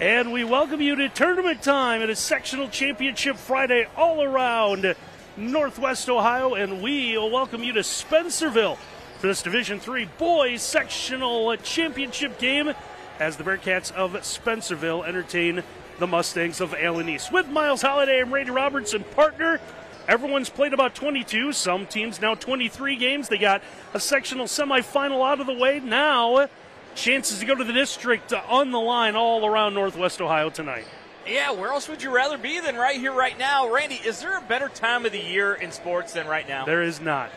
And we welcome you to tournament time. It is Sectional Championship Friday all around Northwest Ohio, and we will welcome you to Spencerville for this Division III Boys Sectional Championship game as the Bearcats of Spencerville entertain the Mustangs of Allen East. With Miles Holliday and Randy Robertson, partner. Everyone's played about 22, some teams now 23 games. They got a sectional semifinal out of the way. Now, chances to go to the district on the line all around Northwest Ohio tonight. Yeah, where else would you rather be than right here, right now? Randy, is there a better time of the year in sports than right now? There is not.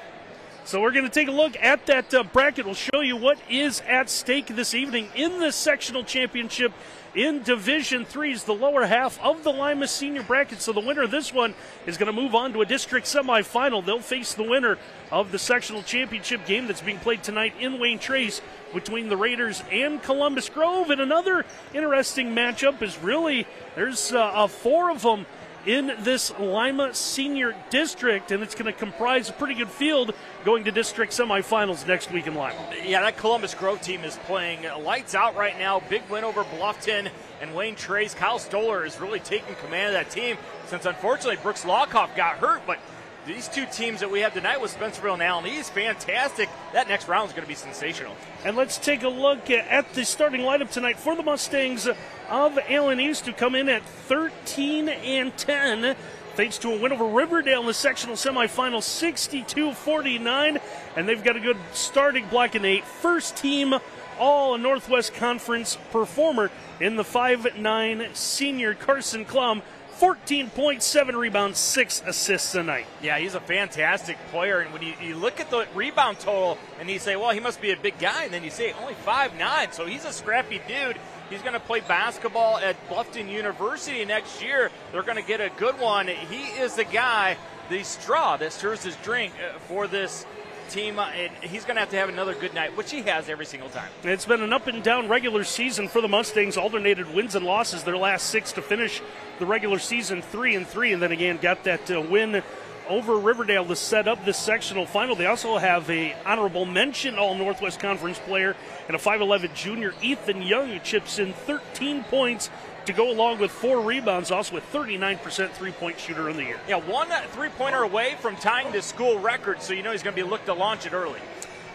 So we're going to take a look at that bracket. We'll show you what is at stake this evening in the sectional championship in Division III's the lower half of the Lima Senior bracket. So the winner of this one is going to move on to a district semifinal. They'll face the winner of the sectional championship game that's being played tonight in Wayne Trace between the Raiders and Columbus Grove. And another interesting matchup is really, there's four of them in this Lima Senior District, and it's going to comprise a pretty good field going to district semifinals next week in Lima. Yeah, that Columbus Grove team is playing lights out right now. Big win over Bluffton and Wayne Trace. Kyle Stoller is really taking command of that team since, unfortunately, Brooks Lockoff got hurt, but these two teams that we have tonight with Spencerville and Allen East, fantastic. That next round is going to be sensational. And let's take a look at the starting lineup tonight for the Mustangs of Allen East, who come in at 13-10, thanks to a win over Riverdale in the sectional semifinal, 62-49. And they've got a good starting block and a first-team All-Northwest Conference performer in the 5'9" senior Carson Klum. 14 points, 7 rebounds, 6 assists tonight. Yeah, he's a fantastic player. And when you look at the rebound total and you say, well, he must be a big guy, and then you say only 5'9", so he's a scrappy dude. He's going to play basketball at Bluffton University next year. They're going to get a good one. He is the guy, the straw that stirs his drink for this team, and he's going to have another good night, which he has every single time. It's been an up-and-down regular season for the Mustangs, alternated wins and losses their last 6 to finish the regular season 3-3, and then again got that win over Riverdale to set up this sectional final. They also have a honorable mention All-Northwest Conference player and a 5'11" junior, Ethan Young, who chips in 13 points to go along with 4 rebounds, also with 39% three-point shooter in the year. Yeah, one three-pointer away from tying the school record, so you know he's going to be looked to launch it early.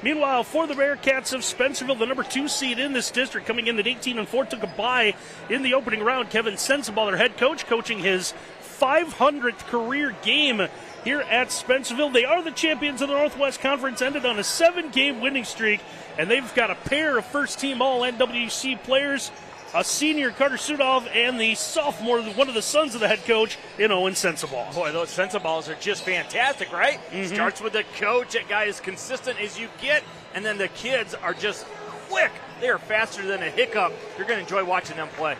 Meanwhile, for the Bearcats of Spencerville, the number 2 seed in this district, coming in at 18-4, took a bye in the opening round. Kevin Sensabaugh, their head coach, coaching his 500th career game here at Spencerville. They are the champions of the Northwest Conference, ended on a 7-game winning streak, and they've got a pair of first-team All-NWC players, a senior, Carter Sudov, and the sophomore, one of the sons of the head coach, Owen Sensabaugh. Boy, those Sensabaugh are just fantastic, right? Mm-hmm. Starts with the coach. That guy is consistent as you get, and then the kids are just quick. They are faster than a hiccup. You're going to enjoy watching them play.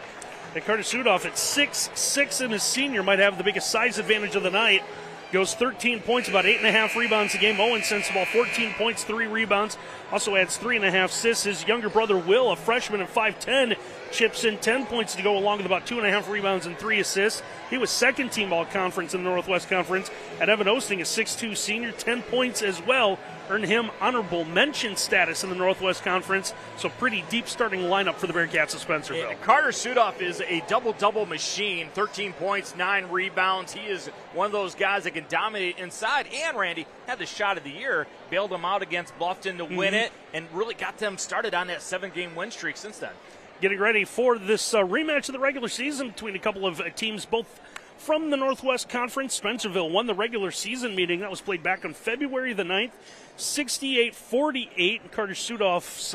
And Carter Sudov at 6'6", and his senior might have the biggest size advantage of the night. Goes 13 points, about 8.5 rebounds a game. Owen Sensabaugh, 14 points, 3 rebounds. Also adds 3.5 assists. His younger brother, Will, a freshman at 5'10", chips in 10 points to go along with about 2.5 rebounds and 3 assists. He was second-team All-Conference in the Northwest Conference. And Evan Osting, a 6'2" senior, 10 points as well. Earned him honorable mention status in the Northwest Conference. So pretty deep starting lineup for the Bearcats of Spencerville. And Carter Sudov is a double-double machine. 13 points, 9 rebounds. He is one of those guys that can dominate inside. And, Randy, had the shot of the year. Bailed them out against Bluffton to win it and really got them started on that 7-game win streak since then. Getting ready for this rematch of the regular season between a couple of teams, both from the Northwest Conference. Spencerville won the regular season meeting. That was played back on February the 9th, 68-48. Carter Sudov's,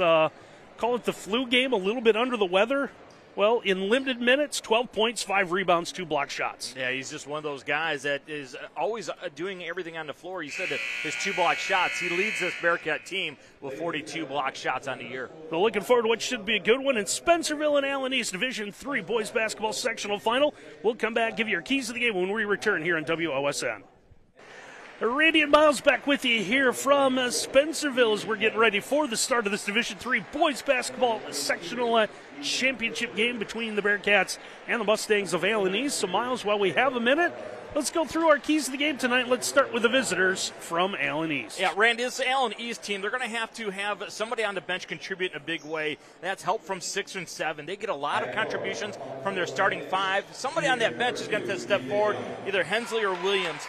call it the flu game, a little bit under the weather. Well, in limited minutes, 12 points, 5 rebounds, 2 block shots. Yeah, he's just one of those guys that is always doing everything on the floor. You said that his 2 block shots. He leads this Bearcat team with 42 block shots on the year. Well, looking forward to what should be a good one in Spencerville and Allen East Division III Boys Basketball Sectional Final. We'll come back, give you your keys to the game when we return here on WOSN. Randy and Miles back with you here from Spencerville as we're getting ready for the start of this Division III Boys Basketball Sectional Championship game between the Bearcats and the Mustangs of Allen East. So, Miles, while we have a minute, Let's go through our keys to the game tonight. Let's start with the visitors from Allen East. Yeah, Randy, this Allen East team, they're going to have somebody on the bench contribute in a big way. That's help from 6 and 7. They get a lot of contributions from their starting 5. Somebody on that bench is going to step forward, either Hensley or Williams.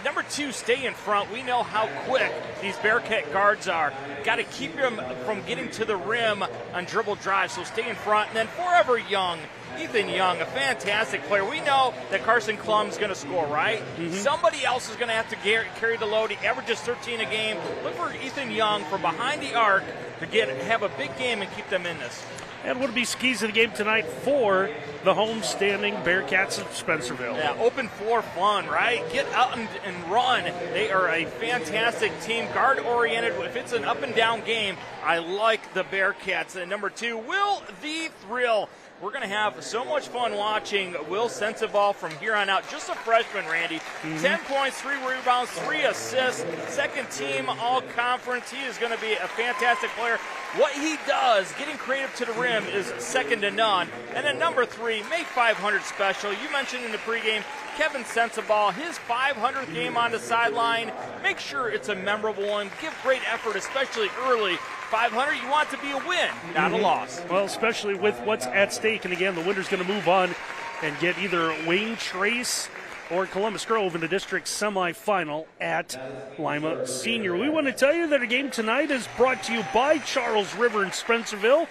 Number 2, stay in front. We know how quick these Bearcat guards are. Got to keep them from getting to the rim on dribble drives, so stay in front. And then Forever Young, Ethan Young, a fantastic player. We know that Carson Klum's going to score, right? Somebody else is going to have to carry the load. He averages 13 a game. Look for Ethan Young from behind the arc to have a big game and keep them in this. And what would be keys of the game tonight for the home-standing Bearcats of Spencerville? Yeah, open floor fun, right? Get out and run. They are a fantastic team, guard-oriented. If it's an up-and-down game, I like the Bearcats. And number 2, Will the Thrill. We're going to have so much fun watching Will Spencerville from here on out. Just a freshman, Randy. 10 points, 3 rebounds, 3 assists. Second team all-conference. He is going to be a fantastic player. What he does, getting creative to the rim, is second to none. And then number 3, make 500 special. You mentioned in the pregame, Kevin Sensabaugh, his 500th game on the sideline. Make sure it's a memorable one. Give great effort, especially early. 500, you want to be a win, not a loss. Well, especially with what's at stake. And again, the winner's going to move on and get either Wayne Trace or Columbus Grove in the district semifinal at Lima Senior. We want to tell you that our game tonight is brought to you by Charles River in Spencerville.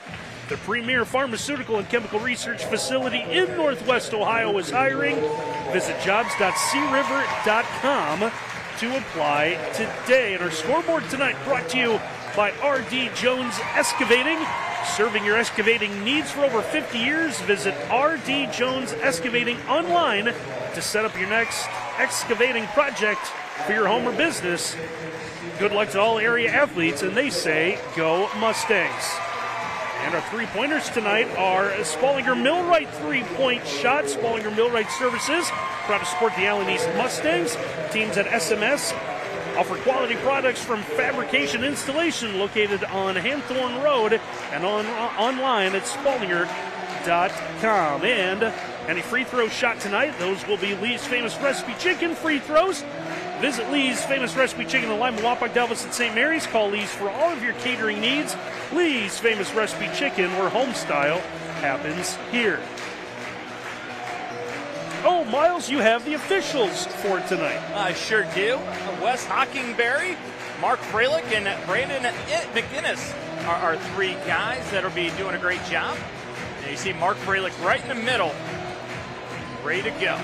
The premier pharmaceutical and chemical research facility in Northwest Ohio is hiring. Visit jobs.criver.com to apply today. And our scoreboard tonight brought to you by R.D. Jones Excavating. Serving your excavating needs for over 50 years. Visit R.D. Jones Excavating online to set up your next excavating project for your home or business. Good luck to all area athletes, and they say, go Mustangs. And our three-pointers tonight are Spallinger Millwright three-point shot. Spallinger Millwright Services, proud to support the Allen East Mustangs. Teams at SMS offer quality products from fabrication installation located on Hanthorne Road and online at spallinger.com. And any free throw shot tonight, those will be Lee's Famous Recipe Chicken free throws. Visit Lee's Famous Recipe Chicken in Lima, Wapak, Dallas, and St. Mary's. Call Lee's for all of your catering needs. Lee's Famous Recipe Chicken, where home style happens here. Oh, Miles, you have the officials for tonight. I sure do. Wes Hockingberry, Mark Freilich, and Brandon McGinnis are our 3 guys that will be doing a great job. And you see Mark Freilich right in the middle, ready to go.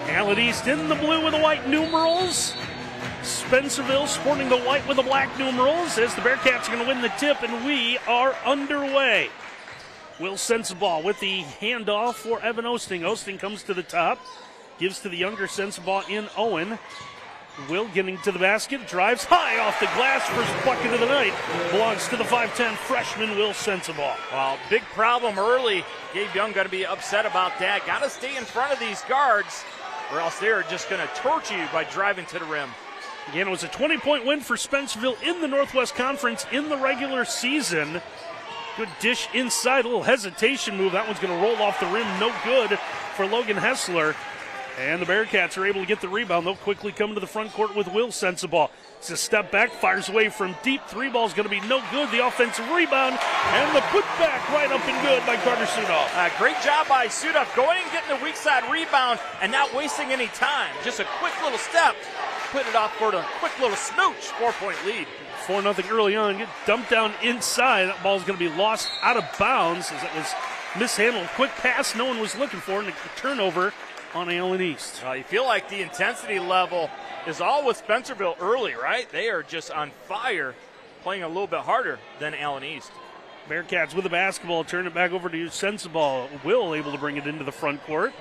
Allen East in the blue with the white numerals. Spencerville sporting the white with the black numerals as the Bearcats are going to win the tip, and we are underway. Will Sensabaugh with the handoff for Evan Osting. Osting comes to the top, gives to the younger Sensabaugh in Owen. Will getting to the basket, drives high off the glass, first bucket of the night. Belongs to the 5'10 freshman Will Sensabaugh. Well, big problem early. Gabe Young got to be upset about that. Got to stay in front of these guards, or else they're just going to torch you by driving to the rim. Again, it was a 20-point win for Spencerville in the Northwest Conference in the regular season. Good dish inside, a little hesitation move. That one's going to roll off the rim, no good for Logan Hessler. And the Bearcats are able to get the rebound. They'll quickly come to the front court with Will Sensabaugh. It's a step back, fires away from deep. 3 ball's going to be no good. The offensive rebound and the putback right up and good by Carter Sudoff. Great job by Sudoff going and getting the weak side rebound and not wasting any time. Just a quick little step. Put it off for the quick little smooch. 4-point lead. 4-0 early on. Get dumped down inside. That ball's going to be lost out of bounds as it was mishandled. Quick pass no one was looking for, and a turnover on Allen East. You feel like the intensity level is all with Spencerville early, right? They are just on fire, playing a little bit harder than Allen East. Bearcats with the basketball. Turn it back over to Sensabaugh. Will able to bring it into the front court.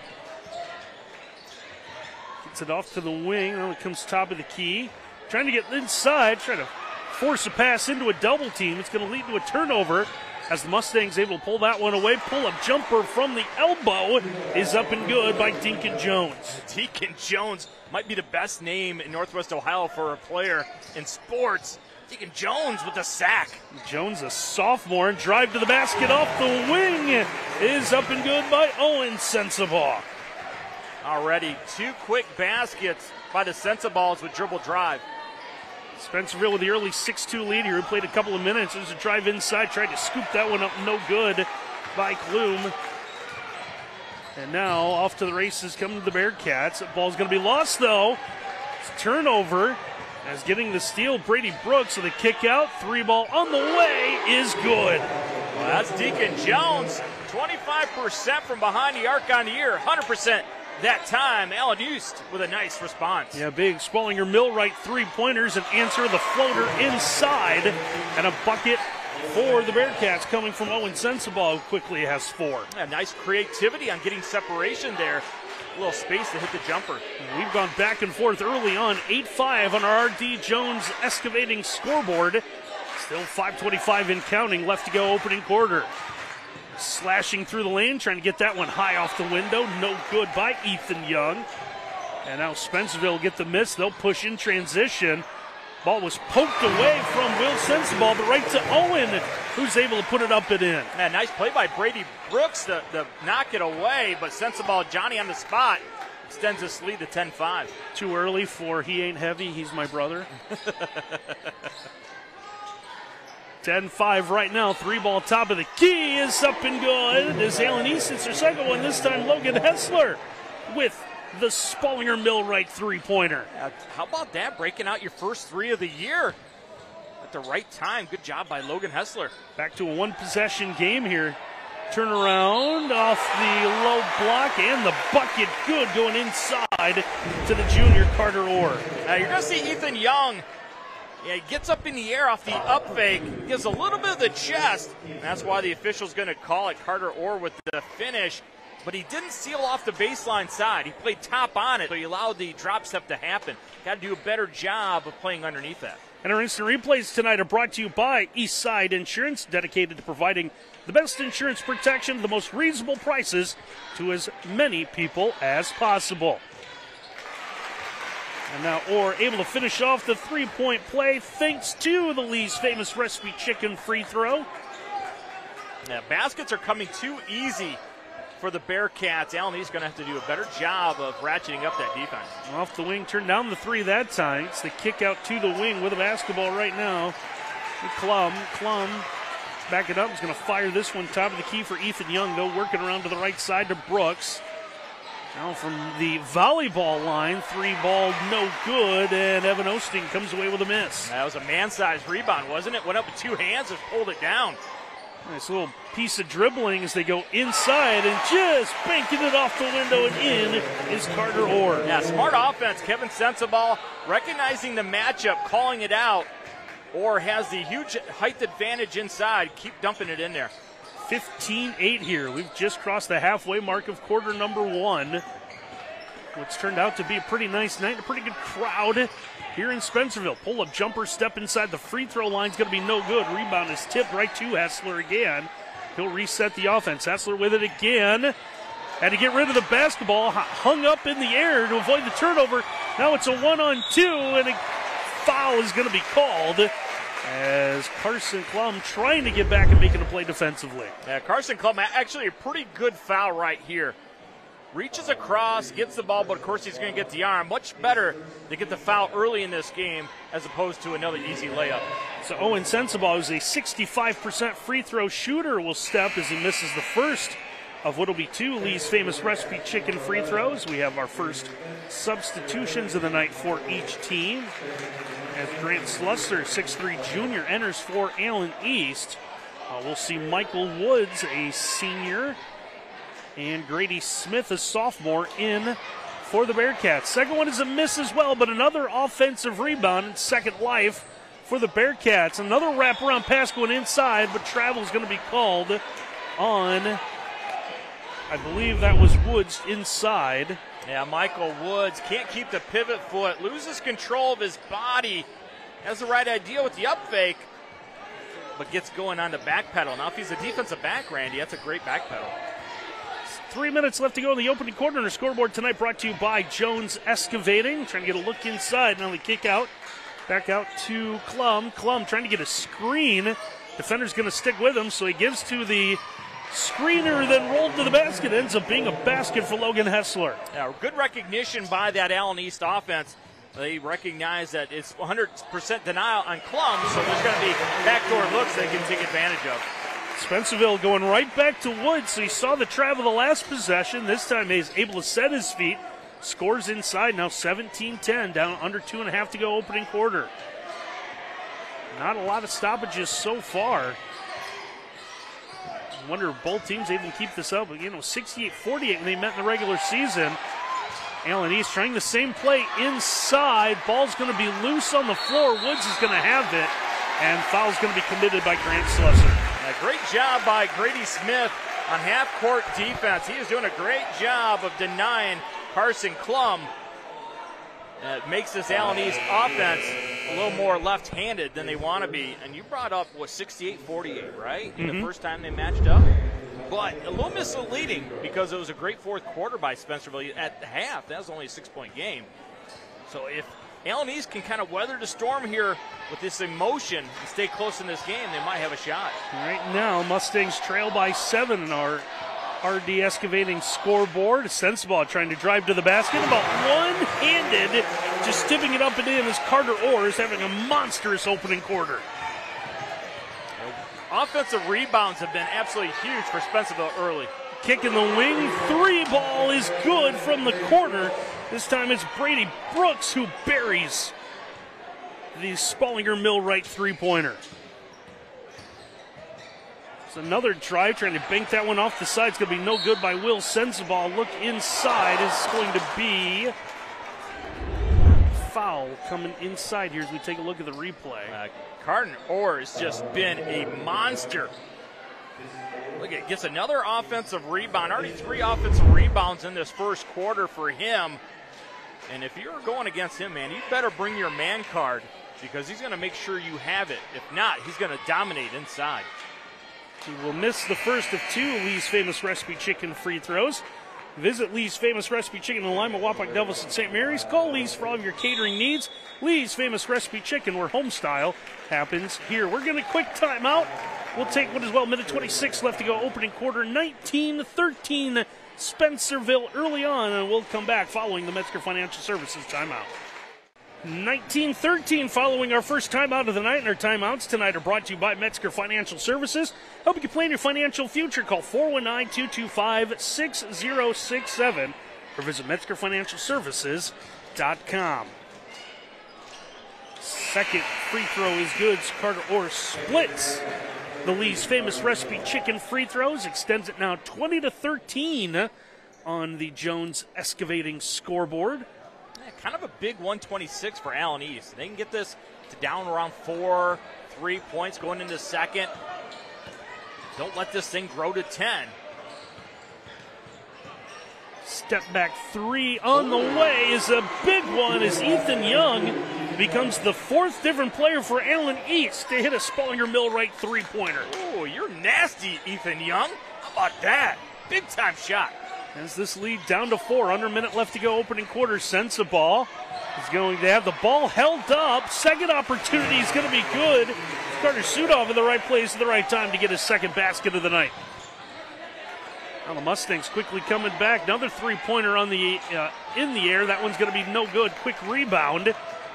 Gets it off to the wing. Now it comes top of the key. Trying to get inside. Trying to force a pass into a double team. It's going to lead to a turnover as the Mustangs able to pull that one away. Pull-up jumper from the elbow is up and good by Deacon Jones. Deacon Jones might be the best name in Northwest Ohio for a player in sports. Deacon Jones with the sack. Jones, a sophomore, and drive to the basket off the wing is up and good by Owen Sensabaugh. Already 2 quick baskets by the Sensaballs with dribble drive. Spencerville with the early 6-2 lead here. Who played a couple of minutes. There's a drive inside. Tried to scoop that one up. No good by Klum. And now off to the races coming to the Bearcats. That ball's going to be lost, though. It's turnover. As getting the steal, Brady Brooks with a kick out. 3-ball on the way is good. Well, that's Deacon Jones. 25% from behind the arc on the year. 100% that time. Allen East with a nice response. Yeah, big Spallinger Millwright 3-pointers, an answer to the floater inside, and a bucket for the Bearcats coming from Owen Sensabaugh, who quickly has 4. Yeah, nice creativity on getting separation there. A little space to hit the jumper. We've gone back and forth early on. 8-5 on our R.D. Jones excavating scoreboard. Still 5:25 in counting left to go opening quarter. Slashing through the lane, trying to get that one high off the window. No good by Ethan Young. And now Spencerville get the miss. They'll push in transition. Ball was poked away from Will Sensabaugh, but right to Owen, who's able to put it up and in. Man, nice play by Brady Brooks to knock it away, but Sensabaugh, Johnny on the spot, extends his lead to 10-5. Too early for he ain't heavy, he's my brother. 10-5 right now. 3-ball top of the key is up and good. As Allen East hits their second one, this time Logan Hessler with the Spallinger Millwright 3-pointer. How about that? Breaking out your first 3 of the year at the right time. Good job by Logan Hessler. Back to a 1-possession game here. Turnaround off the low block and the bucket good going inside to the junior Carter Orr. Now you're going to see Ethan Young. Yeah, he gets up in the air off the up fake, gives a little bit of the chest, and that's why the official's going to call it. Carter Orr with the finish, but he didn't seal off the baseline side. He played top on it, so he allowed the drop step to happen. Got to do a better job of playing underneath that. And our instant replays tonight are brought to you by Eastside Insurance, dedicated to providing the best insurance protection at the most reasonable prices to as many people as possible. And now Orr able to finish off the 3-point play thanks to the Lee's Famous Recipe Chicken free throw. Yeah, baskets are coming too easy for the Bearcats. Allen East going to have to do a better job of ratcheting up that defense. Off the wing, turned down the 3 that time. It's the kick out to the wing with a basketball right now. Klum back it up. He's going to fire this one top of the key for Ethan Young, though, working around to the right side to Brooks. Now from the volleyball line, 3-ball no good, and Evan Osting comes away with a miss. That was a man-sized rebound, wasn't it? Went up with 2 hands and pulled it down. Nice little piece of dribbling as they go inside and just banking it off the window, and in is Carter Orr. Yeah, smart offense. Kevin Sensabaugh recognizing the matchup, calling it out. Orr has the huge height advantage inside. Keep dumping it in there. 15-8 here. We've just crossed the halfway mark of quarter number 1. What's turned out to be a pretty nice night, a pretty good crowd here in Spencerville. Pull-up jumper, step inside the free throw line is going to be no good. Rebound is tipped right to Hessler again. He'll reset the offense. Hessler with it again. Had to get rid of the basketball, hung up in the air to avoid the turnover. Now it's a 1-on-2, and a foul is going to be called as Carson Klum trying to get back and making a play defensively. Yeah, Carson Klum, actually a pretty good foul right here. Reaches across, gets the ball, but of course he's going to get the arm. Much better to get the foul early in this game as opposed to another easy layup. So Owen Sensabaugh, who's a 65% free throw shooter, will step as he misses the first of what will be 2 Lee's Famous Recipe Chicken free throws. We have our first substitutions of the night for each team. As Grant Slusser, 6'3 junior, enters for Allen East. We'll see Michael Woods, a senior, and Grady Smith, a sophomore, in for the Bearcats. Second one is a miss as well, but another offensive rebound in second life for the Bearcats. Another wraparound pass going inside, but travel is going to be called on, I believe that was Woods inside. Yeah, Michael Woods can't keep the pivot foot, loses control of his body, has the right idea with the up fake, but gets going on the back pedal. Now, if he's a defensive back, Randy, that's a great back pedal. 3 minutes left to go in the opening quarter. And our scoreboard tonight brought to you by Jones Excavating. Trying to get a look inside. Now the kick out. Back out to Klum. Klum trying to get a screen. Defender's going to stick with him, so he gives to the Screener then rolled to the basket. Ends up being a basket for Logan Hessler. Yeah, good recognition by that Allen East offense. They recognize that it's 100% denial on Klum, so there's going to be backdoor looks they can take advantage of. Spencerville going right back to Woods, so he saw the travel the last possession. This time he's able to set his feet. Scores inside, now 17-10, down under 2.5 to go opening quarter. Not a lot of stoppages so far. I wonder if both teams able to keep this up. 68-48 when they met in the regular season. Allen East trying the same play inside. Ball's going to be loose on the floor. Woods is going to have it, and foul's going to be committed by Grant Slesser. A great job by Grady Smith on half-court defense. He is doing a great job of denying Carson Klum. It makes this Allen East offense a little more left-handed than they want to be. And you brought up, 68-48, right? The first time they matched up. But a little misleading because it was a great fourth quarter by Spencerville. At the half, that was only a 6-point game. So if Allen East can kind of weather the storm here with this emotion and stay close in this game, they might have a shot. Right now, Mustangs trail by 7 in our RD excavating scoreboard. Sensaball trying to drive to the basket, about one-handed, just tipping it up and in as Carter Orr is having a monstrous opening quarter. Offensive rebounds have been absolutely huge for Spencerville early. Kick in the wing, 3 ball is good from the corner. This time it's Brady Brooks who buries the Spallinger Millwright three-pointer. Another drive, trying to bank that one off the side. It's going to be no good by Will Sensaball. Look inside. Is going to be foul coming inside here as we take a look at the replay. Carter Orr has just been a monster. Look at, gets another offensive rebound. Already 3 offensive rebounds in this first quarter for him. And if you're going against him, man, you better bring your man card because he's going to make sure you have it. If not, he's going to dominate inside. He will miss the first of 2 Lee's Famous Recipe Chicken free throws. Visit Lee's Famous Recipe Chicken in Lima, Wapak, Devils, and St. Mary's. Call Lee's for all of your catering needs. Lee's Famous Recipe Chicken, where home style happens here. We're going to quick timeout. We'll take what is minute 26 left to go. Opening quarter, 19-13 Spencerville early on, and we'll come back following the Metzger Financial Services timeout. 19-13 following our first timeout of the night, and our timeouts tonight are brought to you by Metzger Financial Services. Help you plan your financial future. Call 419-225-6067 or visit MetzgerFinancialServices.com. Second free throw is good. Carter Orr splits the Lee's Famous Recipe Chicken free throws, extends it now 20-13 on the Jones Excavating scoreboard. Kind of a big 126 for Allen East. They can get this to down around 4, 3 points going into second. Don't let this thing grow to 10. Step back 3 on the way is a big one as Ethan Young becomes the 4th different player for Allen East to hit a Spallinger Millwright three-pointer. Oh, you're nasty, Ethan Young. How about that? Big time shot. As this lead down to 4, under a minute left to go, opening quarter. Sensaball is going to have the ball held up. Second opportunity is going to be good. Carter Sudov in the right place at the right time to get his second basket of the night. Now the Mustangs quickly coming back. Another three-pointer on the in the air. That one's going to be no good. Quick rebound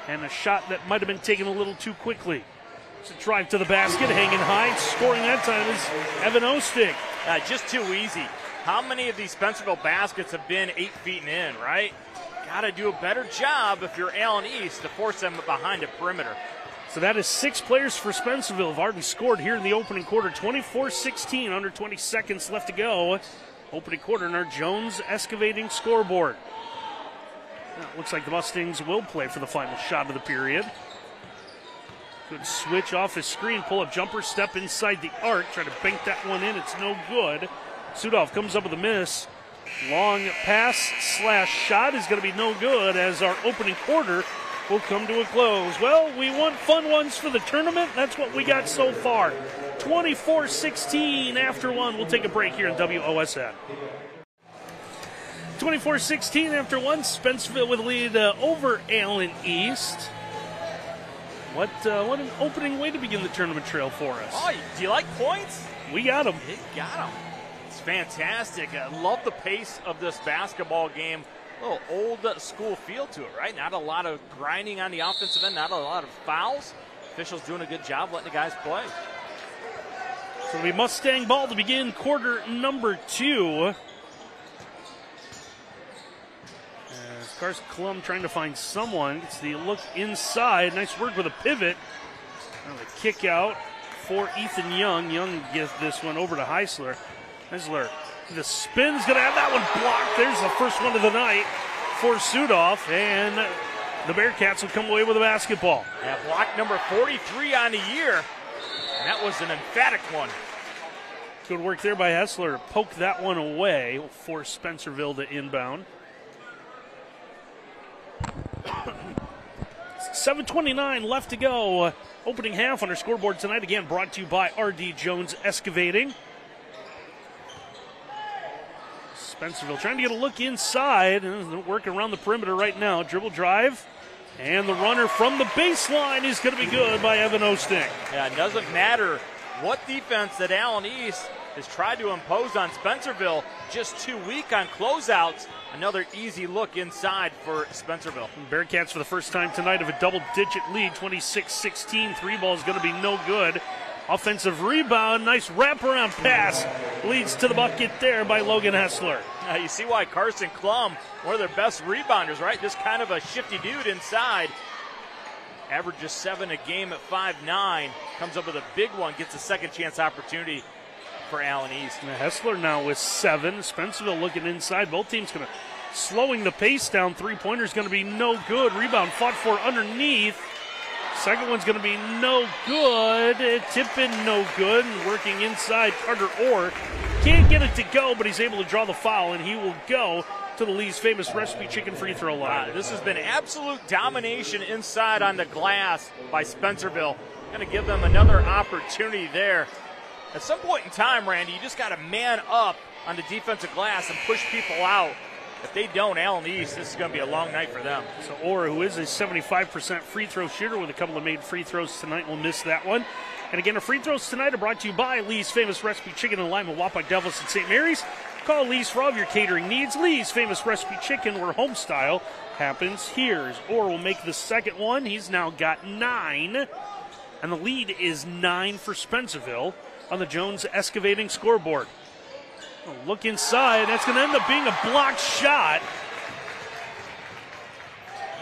and a shot that might have been taken a little too quickly. It's a drive to the basket, hanging high. Scoring that time is Evan Ostig. Just too easy. How many of these Spencerville baskets have been 8 feet and in, right? Got to do a better job if you're Allen East to force them behind a perimeter. So that is 6 players for Spencerville. Have already scored here in the opening quarter. 24-16, under 20 seconds left to go. Opening quarter in our Jones Excavating scoreboard. Now, it looks like the Mustangs will play for the final shot of the period. Good switch off his screen, pull up jumper, step inside the arc, try to bank that one in. It's no good. Sudov comes up with a miss. Long pass / shot is going to be no good as our opening quarter will come to a close. Well, we want fun ones for the tournament. That's what we got so far. 24-16 after 1. We'll take a break here in WOSN. 24-16 after 1. Spencerville with a lead over Allen East. What an opening way to begin the tournament trail for us. Oh, do you like points? We got them. You got them. is fantastic. I love the pace of this basketball game. A little old school feel to it, right? Not a lot of grinding on the offensive end, not a lot of fouls. Officials doing a good job letting the guys play. So it'll be Mustang ball to begin quarter number 2. As Carson Klum trying to find someone. Gets the look inside. Nice work with a pivot. And the kick out for Ethan Young. Young gives this one over to Heisler. Heisler, the spin's going to have that one blocked. There's the first one of the night for Sudoff. And the Bearcats will come away with a basketball. Yeah, block number 43 on the year. And that was an emphatic one. Good work there by Hessler to poke that one away. Will force Spencerville to inbound. 7:29 left to go. Opening half on our scoreboard tonight. Again, brought to you by R.D. Jones Excavating. Spencerville trying to get a look inside. Working around the perimeter right now. Dribble drive. And the runner from the baseline is going to be good by Evan Osting. Yeah, it doesn't matter what defense that Allen East has tried to impose on Spencerville. Just too weak on closeouts. Another easy look inside for Spencerville. Bearcats for the first time tonight have a double-digit lead, 26-16. Three ball is going to be no good. Offensive rebound, nice wraparound pass leads to the bucket there by Logan Hessler. Now you see why Carson Klum, one of their best rebounders, right? Just kind of a shifty dude inside. Averages 7 a game at 5'9". Comes up with a big one, gets a second chance opportunity for Allen East. Now Hessler now with 7. Spencerville looking inside. Both teams going to slowing the pace down. Three-pointer is going to be no good. Rebound fought for underneath. Second one's going to be no good. Tip in no good. And working inside, Carter Orr can't get it to go, but he's able to draw the foul, and he will go to the Lee's Famous Recipe Chicken free throw line. This has been absolute domination inside on the glass by Spencerville. Going to give them another opportunity there. At some point in time, Randy, you just got to man up on the defensive glass and push people out. If they don't, Allen East, this is going to be a long night for them. So Orr, who is a 75% free throw shooter with a couple of made free throws tonight, will miss that one. And again, the free throws tonight are brought to you by Lee's Famous Recipe Chicken in Lima, Wapak, Devils, and St. Mary's. Call Lee's for all of your catering needs. Lee's Famous Recipe Chicken, where home style happens here. Orr will make the second one. He's now got 9. And the lead is 9 for Spencerville on the Jones Excavating scoreboard. Look inside. That's going to end up being a blocked shot.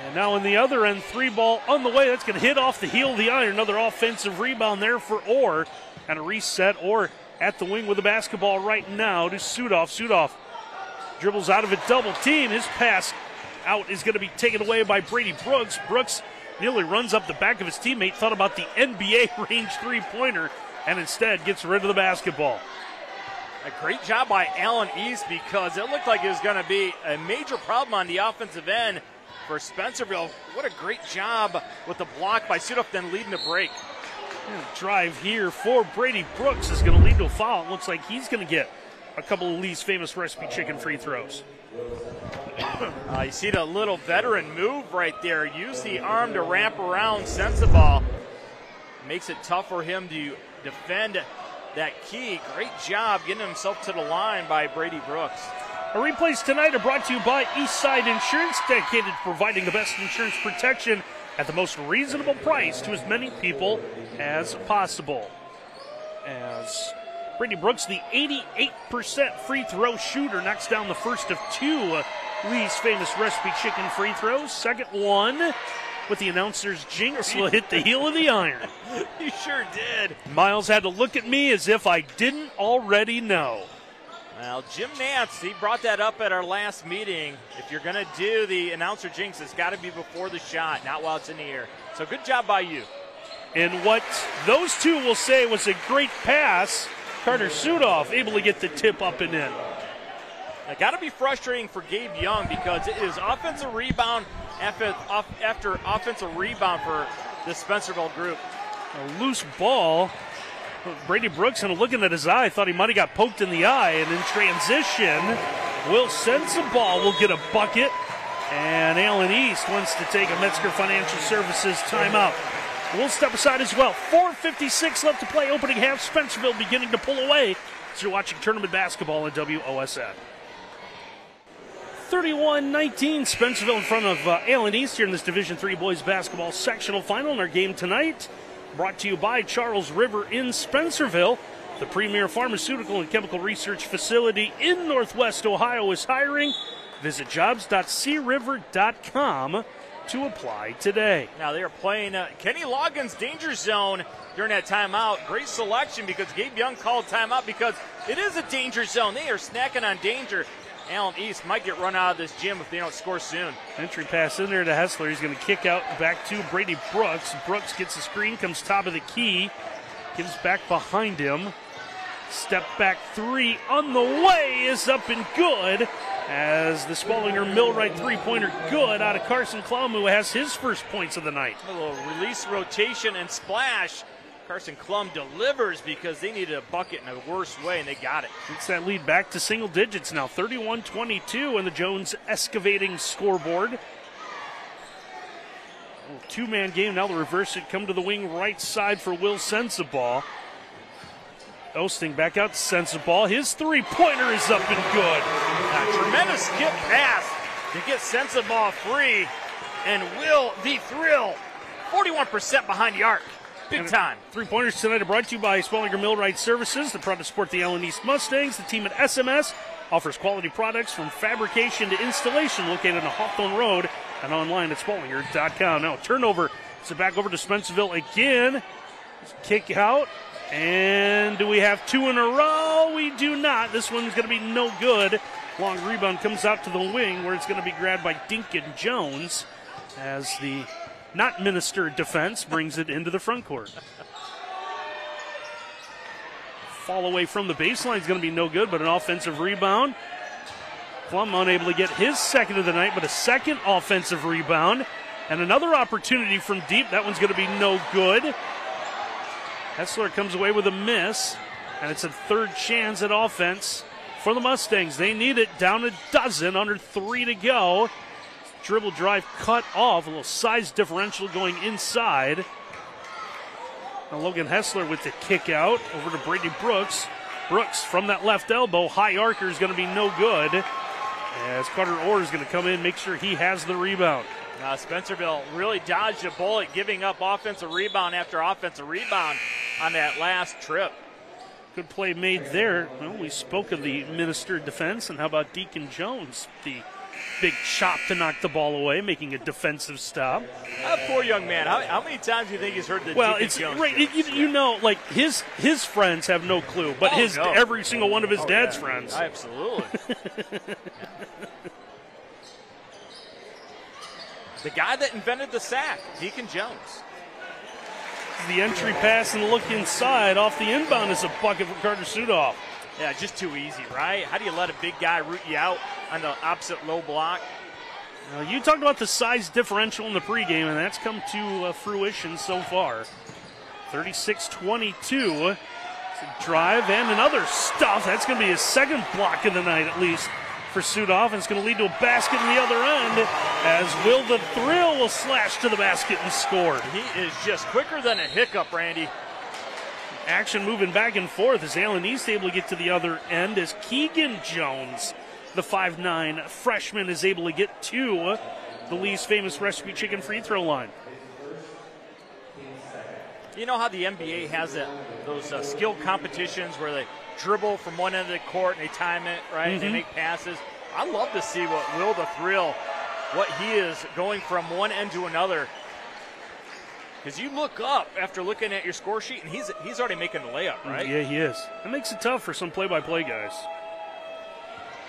And now on the other end, 3 ball on the way. That's going to hit off the heel of the iron. Another offensive rebound there for Orr. And a reset. Orr at the wing with the basketball right now to Sudoff. Sudoff dribbles out of a double team. His pass out is going to be taken away by Brady Brooks. Brooks nearly runs up the back of his teammate. Thought about the NBA range three-pointer and instead gets rid of the basketball. A great job by Allen East because it looked like it was going to be a major problem on the offensive end for Spencerville. What a great job with the block by Sudoff, then leading the break. Drive here for Brady Brooks is going to lead to a foul. It looks like he's going to get a couple of Lee's Famous Recipe Chicken free throws. You see the little veteran move right there. Use the arm to wrap around Spencerville. Makes it tough for him to defend that key. Great job getting himself to the line by Brady Brooks. Our replays tonight are brought to you by Eastside Insurance, dedicated to providing the best insurance protection at the most reasonable price to as many people as possible. As Brady Brooks, the 88% free throw shooter, knocks down the first of 2 Lee's Famous Recipe Chicken free throws. Second one, with the announcer's jinx, will hit the heel of the iron. He sure did. Miles had to look at me as if I didn't already know. Well, Jim Nance, he brought that up at our last meeting. If you're going to do the announcer jinx, it's got to be before the shot, not while it's in the air. So good job by you. And what those two will say was a great pass. Carter Sudoff able to get the tip up and in. It got to be frustrating for Gabe Young because it is offensive rebound after offensive rebound for the Spencerville group. A loose ball. Brady Brooks, and looking at his eye, thought he might have got poked in the eye. And in transition, Will Sensaball will get a bucket. And Allen East wants to take a Metzger Financial Services timeout. We'll step aside as well. 4:56 left to play, opening half. Spencerville beginning to pull away. You're watching tournament basketball on WOSN. 31-19, Spencerville in front of Allen East here in this Division III boys basketball sectional final. In our game tonight, brought to you by Charles River in Spencerville. The premier pharmaceutical and chemical research facility in Northwest Ohio is hiring. Visit jobs.criver.com to apply today. Now they are playing Kenny Logan's danger zone during that timeout. Great selection because Gabe Young called timeout because it is a danger zone. They are snacking on danger. Allen East might get run out of this gym if they don't score soon. Entry pass in there to Hessler. He's going to kick out back to Brady Brooks. Brooks gets the screen, comes top of the key, gives back behind him. Step back three on the way is up and good as the Spaulding Millwright three-pointer good out of Carson Klum, who has his first points of the night. A little release, rotation, and splash. Carson Klum delivers because they needed a bucket in a worse way, and they got it. Gets that lead back to single digits now, 31-22 on the Jones Excavating scoreboard. Two-man game, now the reverse it, come to the wing right side for Will Sensabaugh. Osting back out to Sensabaugh. His three-pointer is up and good. A tremendous skip pass to get Sensabaugh free, and Will the Thrill, 41% behind the arc. Big time. Three-pointers tonight are brought to you by Spaulding Millwright Services. They're proud to support the Allen East Mustangs. The team at SMS offers quality products from fabrication to installation located on Hawthorne Road and online at spaulding.com. Now, turnover. So back over to Spencerville again. Kick out. And do we have two in a row? We do not. This one's going to be no good. Long rebound comes out to the wing where it's going to be grabbed by Dinkin Jones as the not minister defense brings it into the front court. Fall away from the baseline is going to be no good, but an offensive rebound. Klum unable to get his second of the night, but a second offensive rebound. And another opportunity from deep. That one's going to be no good. Hessler comes away with a miss, and it's a third chance at offense for the Mustangs. They need it, down a dozen, under 3 to go. Dribble drive cut off, a little size differential going inside. Now Logan Hessler with the kick out over to Brady Brooks. Brooks from that left elbow, high archer is going to be no good. As Carter Orr is going to come in, make sure he has the rebound. Now Spencerville really dodged a bullet, giving up offensive rebound after offensive rebound on that last trip. Good play made there. Well, we spoke of the minister defense, and how about Deacon Jones? The big chop to knock the ball away, making a defensive stop. Poor young man. How many times do you think he's heard the Deacon Jones? Right. You know, like his friends have no clue, but every single one of his dad's friends. Absolutely. The guy that invented the sack, Deacon Jones. The entry pass and the look inside off the inbound is a bucket for Carter Sudoff. Yeah, just too easy, right? How do you let a big guy root you out on the opposite low block? Now, you talked about the size differential in the pregame, and that's come to fruition so far. 36-22. Drive and another stuff. That's going to be his second block of the night at least for Sudoff, and it's going to lead to a basket in the other end as Will the Thrill will slash to the basket and score. He is just quicker than a hiccup, Randy. Action moving back and forth as Allen East able to get to the other end as Keegan Jones, the 5'9" freshman, is able to get to the Lee's famous recipe chicken free throw line. You know how the NBA has those skill competitions where they dribble from one end of the court and they time it, right? Mm-hmm. They make passes. I love to see what Will the Thrill, what he is going from one end to another. Because you look up after looking at your score sheet, and he's already making the layup, right? Yeah, he is. That makes it tough for some play-by-play guys.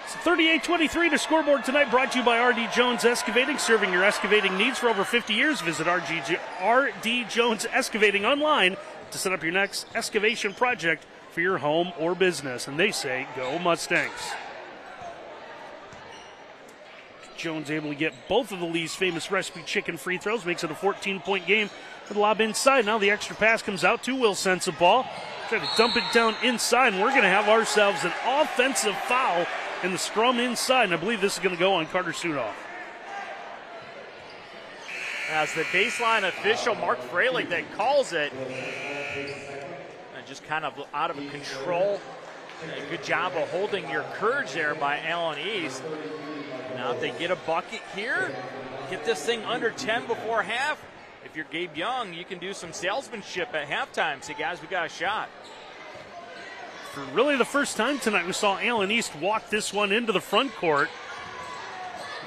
It's 38-23 to scoreboard tonight, brought to you by R.D. Jones Excavating, serving your excavating needs for over 50 years. Visit R.D. Jones Excavating online to set up your next excavation project for your home or business. And they say, go Mustangs. Jones able to get both of the Lee's famous recipe chicken free throws, makes it a 14-point game. The lob inside. Now the extra pass comes out to Will Sensabaugh. Try to dump it down inside, and we're going to have ourselves an offensive foul in the scrum inside, and I believe this is going to go on Carter Sudoff. As the baseline official, Mark Freilich, that calls it, and just kind of out of control Good job of holding your courage there by Allen East. Now if they get a bucket here, get this thing under 10 before half. If you're Gabe Young, you can do some salesmanship at halftime. Say, guys, we got a shot. For really the first time tonight, we saw Allen East walk this one into the front court.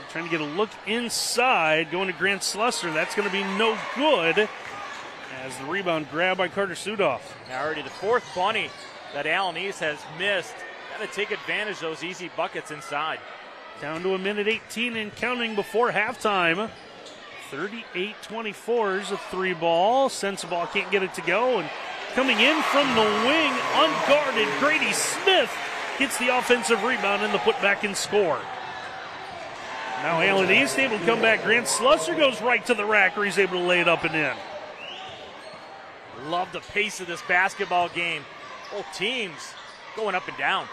Trying to get a look inside, going to Grant Slusser. That's going to be no good as the rebound grabbed by Carter Sudoff. Now already the fourth bunny that Allen East has missed. Got to take advantage of those easy buckets inside. Down to a minute 18 and counting before halftime. 38-24 is a three ball. Spencerville can't get it to go. And coming in from the wing, unguarded, Grady Smith gets the offensive rebound and the putback and score. Now Allen East able to come back. Grant Slusser goes right to the rack where he's able to lay it up and in. Love the pace of this basketball game. Both teams going up and down.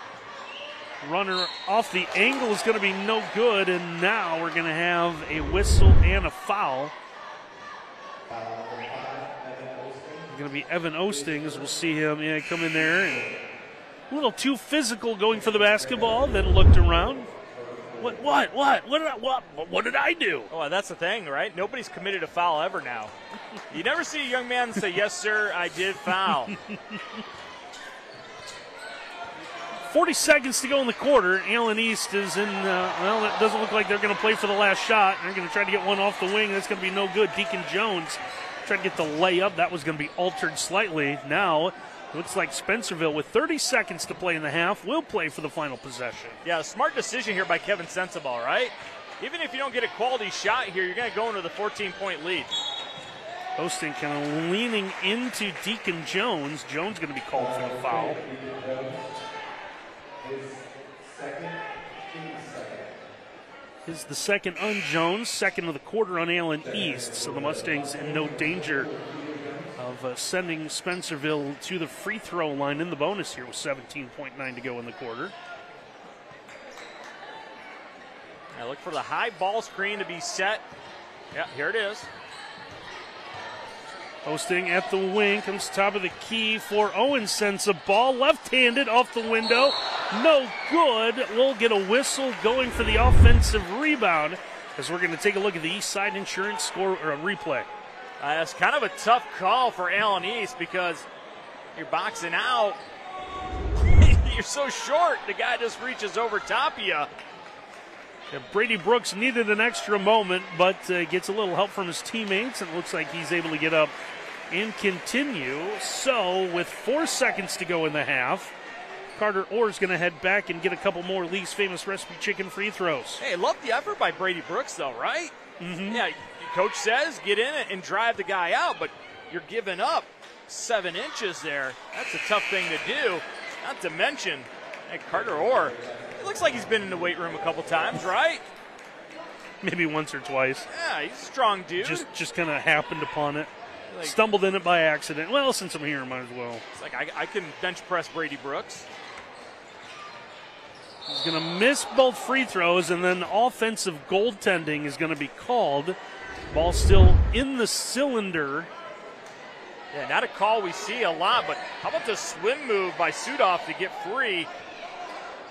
Runner off the angle is going to be no good, and now we're going to have a whistle and a foul. It's going to be Evan Osting as we'll see him come in there. And a little too physical going for the basketball, then looked around. What did I do? Oh, that's the thing, right? Nobody's committed a foul ever now. You never see a young man say, yes, sir, I did foul. 40 seconds to go in the quarter. Allen East is in, well, it doesn't look like they're going to play for the last shot. They're going to try to get one off the wing. That's going to be no good. Deacon Jones tried to get the layup. That was going to be altered slightly. Now, looks like Spencerville, with 30 seconds to play in the half, will play for the final possession. Yeah, smart decision here by Kevin Sensabaugh, right? Even if you don't get a quality shot here, you're going to go into the 14-point lead. Osting kind of leaning into Deacon Jones. Jones going to be called for the foul. Is the second on Jones, second of the quarter on Allen East. So the Mustangs in no danger of sending Spencerville to the free throw line in the bonus here with 17.9 to go in the quarter. Now look for the high ball screen to be set. Yeah, here it is. Osting at the wing, comes top of the key for Owen. Sends a ball left-handed off the window. No good. We'll get a whistle going for the offensive rebound as we're going to take a look at the East Side Insurance score or replay. It's kind of a tough call for Allen East because you're boxing out. You're so short, the guy just reaches over top of you. Yeah, Brady Brooks needed an extra moment, but gets a little help from his teammates, and it looks like he's able to get up and continue. So, with 4 seconds to go in the half, Carter Orr's going to head back and get a couple more Lee's Famous Recipe Chicken free throws. Hey, love the effort by Brady Brooks, though, right? Mm-hmm. Yeah, coach says get in it and drive the guy out, but you're giving up 7 inches there. That's a tough thing to do. Not to mention, Carter Orr, it looks like he's been in the weight room a couple times, right? Maybe once or twice. Yeah, he's a strong dude. Just kind of happened upon it. Like, stumbled in it by accident. Well, since I'm here, might as well. It's like I can bench press Brady Brooks. He's going to miss both free throws, and then offensive goaltending is going to be called. Ball still in the cylinder. Yeah, not a call we see a lot, but how about the swim move by Sudoff to get free?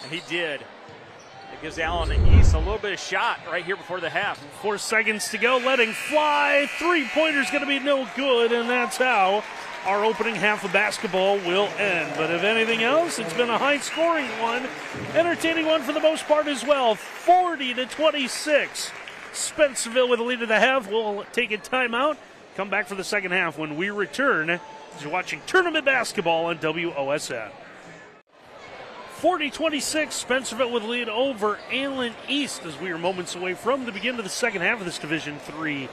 And he did. It gives Allen East a little bit of shot right here before the half. 4 seconds to go, letting fly. Three-pointer's going to be no good, and that's how our opening half of basketball will end. But if anything else, it's been a high-scoring one, entertaining one for the most part as well. 40-26. Spencerville with the lead of the half. We'll take a timeout, come back for the second half when we return as you're watching tournament basketball on WOSN. 40-26, Spencerville with the lead over Allen East as we are moments away from the beginning of the second half of this Division III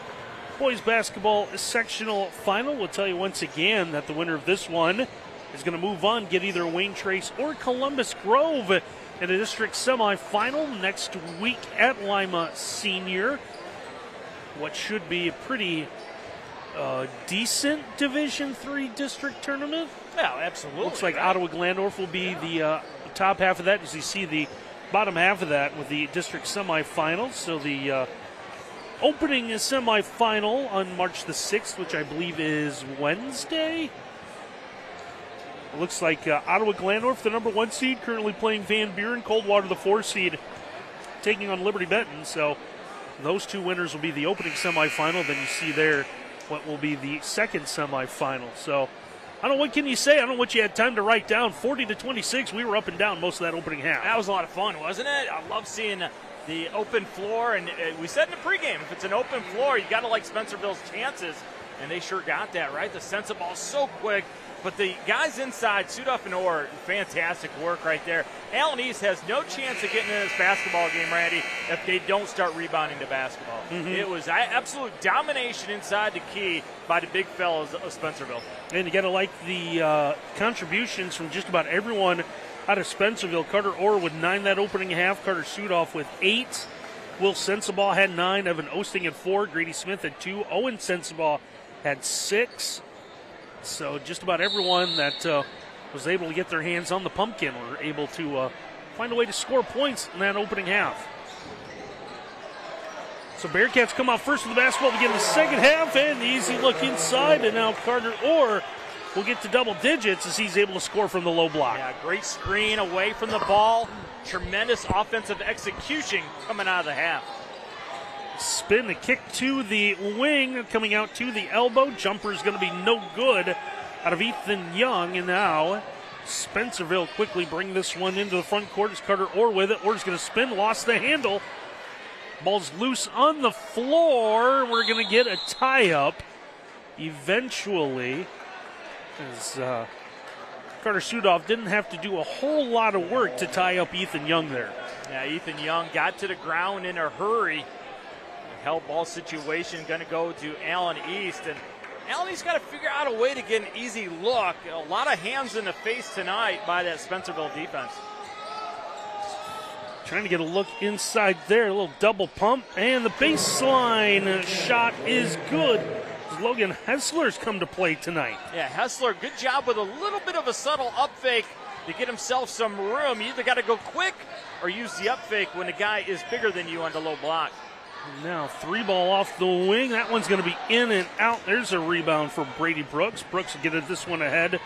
boys basketball sectional final. We'll tell you once again that the winner of this one is going to move on, get either Wayne Trace or Columbus Grove in a district semifinal next week at Lima Senior. What should be a pretty decent Division III district tournament. Yeah, absolutely. Looks like Ottawa Glandorf will be the top half of that, as you see the bottom half of that with the district semifinals. So the opening semifinal on March the 6th, which I believe is Wednesday. It looks like Ottawa Glandorf, the number 1 seed, currently playing Van Buren. Coldwater, the 4 seed, taking on Liberty Benton. So those 2 winners will be the opening semifinal. Then you see there what will be the second semifinal. So I don't know, what can you say? I don't know what you had time to write down. 40-26, we were up and down most of that opening half. That was a lot of fun, wasn't it? I love seeing the open floor, and we said in the pregame, if it's an open floor, you got to like Spencerville's chances, and they sure got that, right? The sense ball so quick, but the guys inside, Sudoff and Orr, fantastic work right there. Allen East has no chance of getting in this basketball game, Randy, if they don't start rebounding the basketball. It was absolute domination inside the key by the big fellas of Spencerville. And you got to like the contributions from just about everyone out of Spencerville. Carter Orr with 9 that opening half. Carter Sudoff with 8. Will Sensabaugh had 9. Evan Osting had 4. Grady Smith had 2. Owen Sensabaugh had 6. So just about everyone that was able to get their hands on the pumpkin were able to find a way to score points in that opening half. So Bearcats come out first with the basketball to begin the second half, and the easy look inside, and now Carter Orr will get to double digits as he's able to score from the low block. Yeah, great screen away from the ball. Tremendous offensive execution coming out of the half. Spin the kick to the wing, coming out to the elbow. Jumper is going to be no good out of Ethan Young, and now Spencerville quickly bring this one into the front court as Carter Orr with it. Orr's going to spin, lost the handle. Ball's loose on the floor. We're going to get a tie-up eventually, as Carter Sudoff didn't have to do a whole lot of work to tie up Ethan Young there. Yeah, Ethan Young got to the ground in a hurry. Held ball situation going to go to Allen East, and Allen East got to figure out a way to get an easy look. A lot of hands in the face tonight by that Spencerville defense. Trying to get a look inside there, a little double pump, and the baseline shot is good. Logan Hessler's come to play tonight. Yeah, Hessler, good job with a little bit of a subtle up fake to get himself some room. You either got to go quick or use the up fake when the guy is bigger than you on the low block. Now 3 ball off the wing. That one's going to be in and out. There's a rebound for Brady Brooks. Brooks will get this one ahead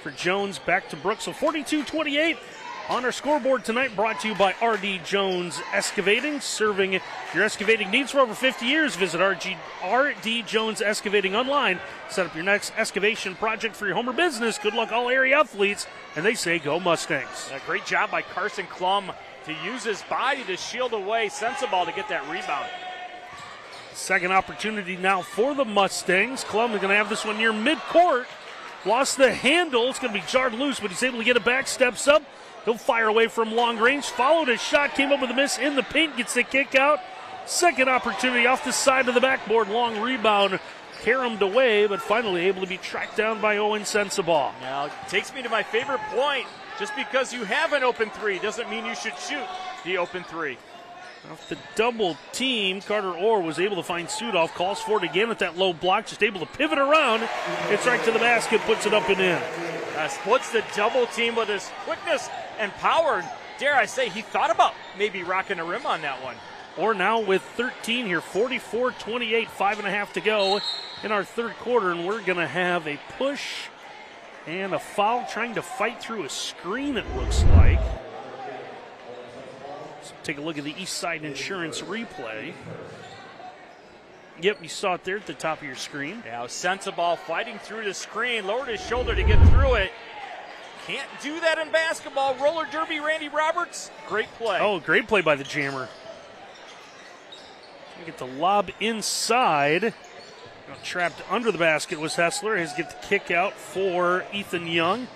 for Jones. Back to Brooks. So 42-28 on our scoreboard tonight, brought to you by R.D. Jones Excavating. Serving your excavating needs for over 50 years. Visit R.D. Jones Excavating online. Set up your next excavation project for your home or business. Good luck, all area athletes. And they say, go Mustangs. A great job by Carson Klum to use his body to shield away Sensabaugh to get that rebound. Second opportunity now for the Mustangs. Klum is going to have this one near midcourt. Lost the handle. It's going to be jarred loose, but he's able to get it back. Steps up. He'll fire away from long range. Followed his shot. Came up with a miss in the paint. Gets the kick out. Second opportunity off the side of the backboard. Long rebound. Caromed away, but finally able to be tracked down by Owen Sensabaugh. Now, it takes me to my favorite point. Just because you have an open 3 doesn't mean you should shoot the open 3. Off the double team, Carter Orr was able to find Sudoff. Calls for it again at that low block. Just able to pivot around. Gets right to the basket. Puts it up and in. Splits the double team with his quickness and power. Dare I say, he thought about maybe rocking a rim on that one. Orr now with 13 here. 44-28. 5.5 to go in our third quarter. And we're going to have a push and a foul, trying to fight through a screen, it looks like. So take a look at the Eastside Insurance replay. Yep, you saw it there at the top of your screen. Now Sensabaugh fighting through the screen, lowered his shoulder to get through it. Can't do that in basketball. Roller derby, Randy Roberts. Great play. Oh, great play by the jammer. Get the lob inside. Trapped under the basket was Hessler. He's get the kick out for Ethan Young.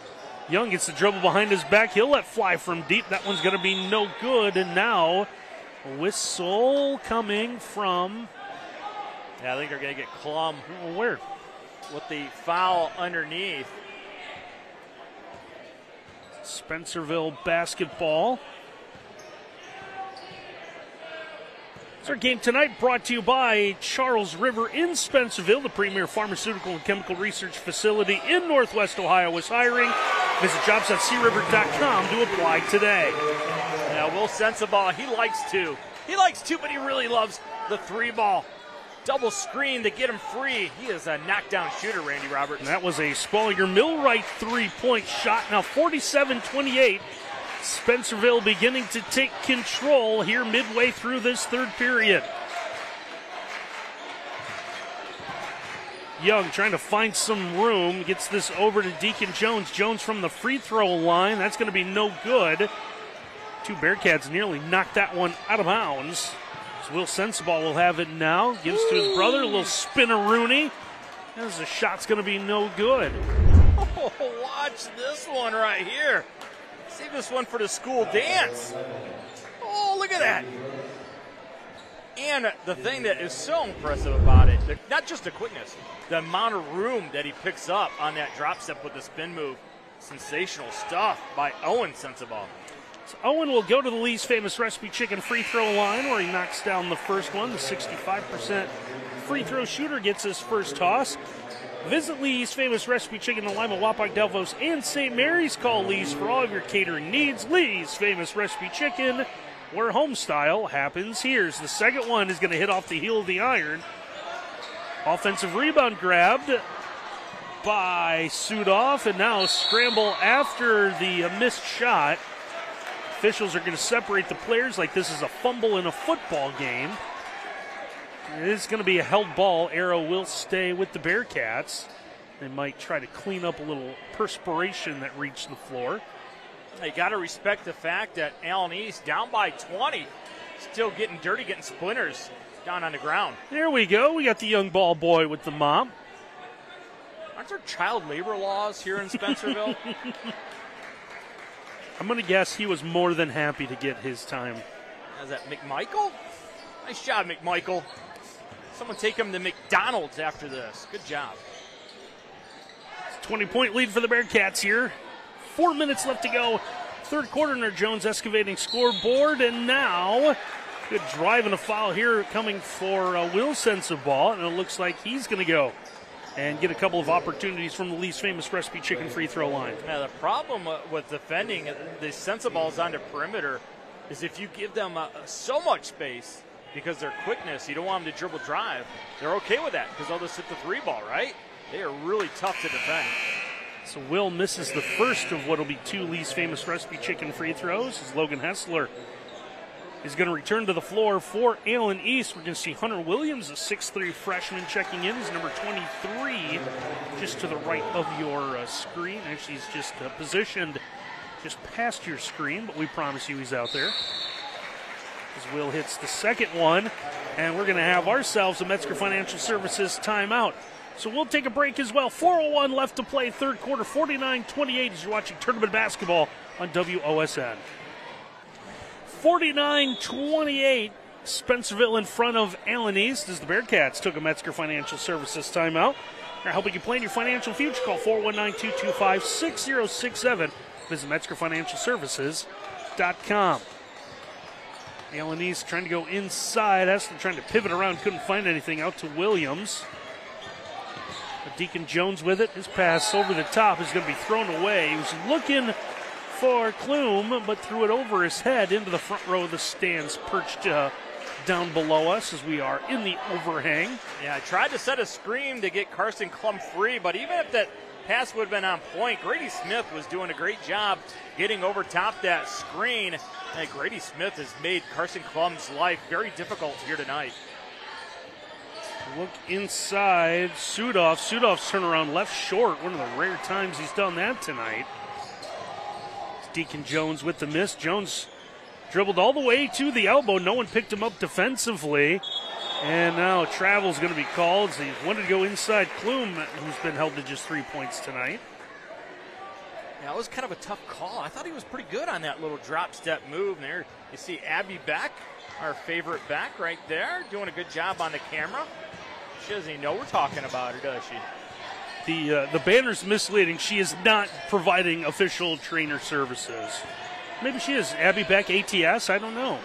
Young gets the dribble behind his back. He'll let fly from deep. That one's going to be no good. And now a whistle coming from... Yeah, I think they're going to get Klum. Oh, where? With the foul underneath. Spencerville basketball. Our game tonight brought to you by Charles River in Spencerville. The premier pharmaceutical and chemical research facility in Northwest Ohio is hiring. Visit jobs.criver.com to apply today. Now, Will Sensabaugh, he likes two, but he really loves the 3 ball. double screen to get him free. He is a knockdown shooter, Randy Roberts. And that was a Spalliger-Millwright three-point shot. Now 47-28. Spencerville beginning to take control here midway through this third period. Young trying to find some room, gets this over to Deacon Jones. Jones from the free throw line, that's going to be no good. Two Bearcats nearly knocked that one out of bounds. So Will Sensabaugh will have it now, gives to his brother, a little spin-a-rooney. As the shot's going to be no good. Oh, watch this one right here. Save this one for the school dance. Oh, look at that. And the thing that is so impressive about it, not just the quickness, the amount of room that he picks up on that drop step with the spin move. Sensational stuff by Owen Sensabaugh. So Owen will go to the Lee's Famous Recipe Chicken free throw line where he knocks down the first one. The 65% free throw shooter gets his first toss. Visit Lee's Famous Recipe Chicken in Lima, Wapak, Delvos, and St. Mary's. Call Lee's for all of your catering needs. Lee's Famous Recipe Chicken, where home style happens. Here's the second one is going to hit off the heel of the iron. Offensive rebound grabbed by Sudoff, and now scramble after the missed shot. Officials are going to separate the players like this is a fumble in a football game. It is going to be a held ball. Arrow will stay with the Bearcats. They might try to clean up a little perspiration that reached the floor. You got to respect the fact that Allen East, down by 20, still getting dirty, getting splinters down on the ground. There we go. We got the young ball boy with the mop. Aren't there child labor laws here in Spencerville? I'm going to guess he was more than happy to get his time. Is that McMichael? Nice job, McMichael. Someone take him to McDonald's after this. Good job. 20-point lead for the Bearcats here. 4 minutes left to go. Third quarter, and our Jones excavating scoreboard. And now, good drive and a foul here coming for Will Sensabaugh. And it looks like he's going to go and get a couple of opportunities from the Lee's Famous Recipe Chicken free throw line. Now, the problem with defending the Sensabaugh on the perimeter is if you give them so much space, because their quickness, you don't want them to dribble drive, they're okay with that because they'll just hit the three ball, right? They are really tough to defend. So Will misses the first of what will be two Lee's Famous Recipe Chicken free throws as Logan Hessler is going to return to the floor for Allen East. We're going to see Hunter Williams, a 6'3 freshman, checking in. He's number 23, just to the right of your screen. Actually, he's just positioned just past your screen, but we promise you he's out there. As Will hits the second one, and we're going to have ourselves a Metzger Financial Services timeout. So we'll take a break as well. 4:01 left to play, third quarter, 49-28 as you're watching tournament basketball on WOSN. 49-28, Spencerville in front of Allen East as the Bearcats took a Metzger Financial Services timeout. They're helping you plan your financial future. Call 419-225-6067. Visit MetzgerFinancialServices.com. Allen East trying to go inside. Hessler trying to pivot around, couldn't find anything, out to Williams. Deacon Jones with it. His pass over the top is going to be thrown away. He was looking for Klum, but threw it over his head into the front row of the stands, perched down below us as we are in the overhang. Yeah, I tried to set a screen to get Carson Klum free, but even if that pass would have been on point, Grady Smith was doing a great job getting over top that screen. And Grady Smith has made Carson Klum's life very difficult here tonight. Look inside. Sudoff's turnaround left short. One of the rare times he's done that tonight. Deacon Jones with the miss. Jones dribbled all the way to the elbow. No one picked him up defensively. And now travel's going to be called. So he wanted to go inside Klum, who's been held to just 3 points tonight. Yeah, it was kind of a tough call. I thought he was pretty good on that little drop step move there. You see Abby Beck, our favorite Beck right there, doing a good job on the camera. She doesn't even know we're talking about her, does she? The banner's misleading. She is not providing official trainer services. Maybe she is. Abby Beck, ATS, I don't know.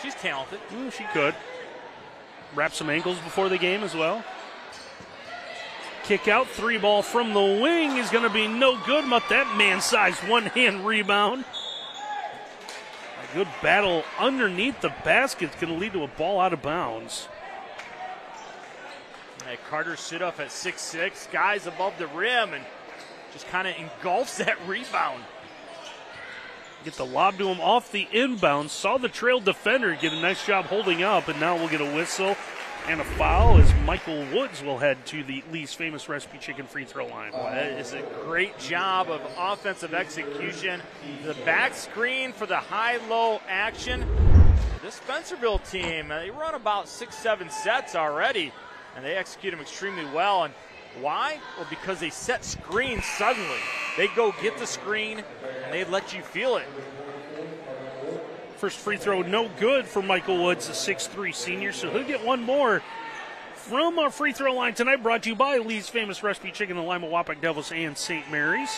She's talented. She could. Wrap some ankles before the game as well. Kick out, three ball from the wing is going to be no good. About that man-sized one-hand rebound. A good battle underneath the basket is going to lead to a ball out of bounds. Carter stood up at 6'6", guys above the rim, and just kind of engulfs that rebound. Get the lob to him off the inbound. Saw the trail defender get a nice job holding up, and now we'll get a whistle and a foul as Michael Woods will head to the Lee's Famous Recipe Chicken free throw line. Well, that is a great job of offensive execution. The back screen for the high-low action. This Spencerville team, they run about 6-7 sets already, and they execute them extremely well. And why? Well, because they set screens suddenly. They go get the screen, and they let you feel it. First free throw no good for Michael Woods, a 6'3 senior, so he'll get one more from our free throw line tonight, brought to you by Lee's Famous Recipe Chicken, the Lima Wapak Devils, and St. Mary's.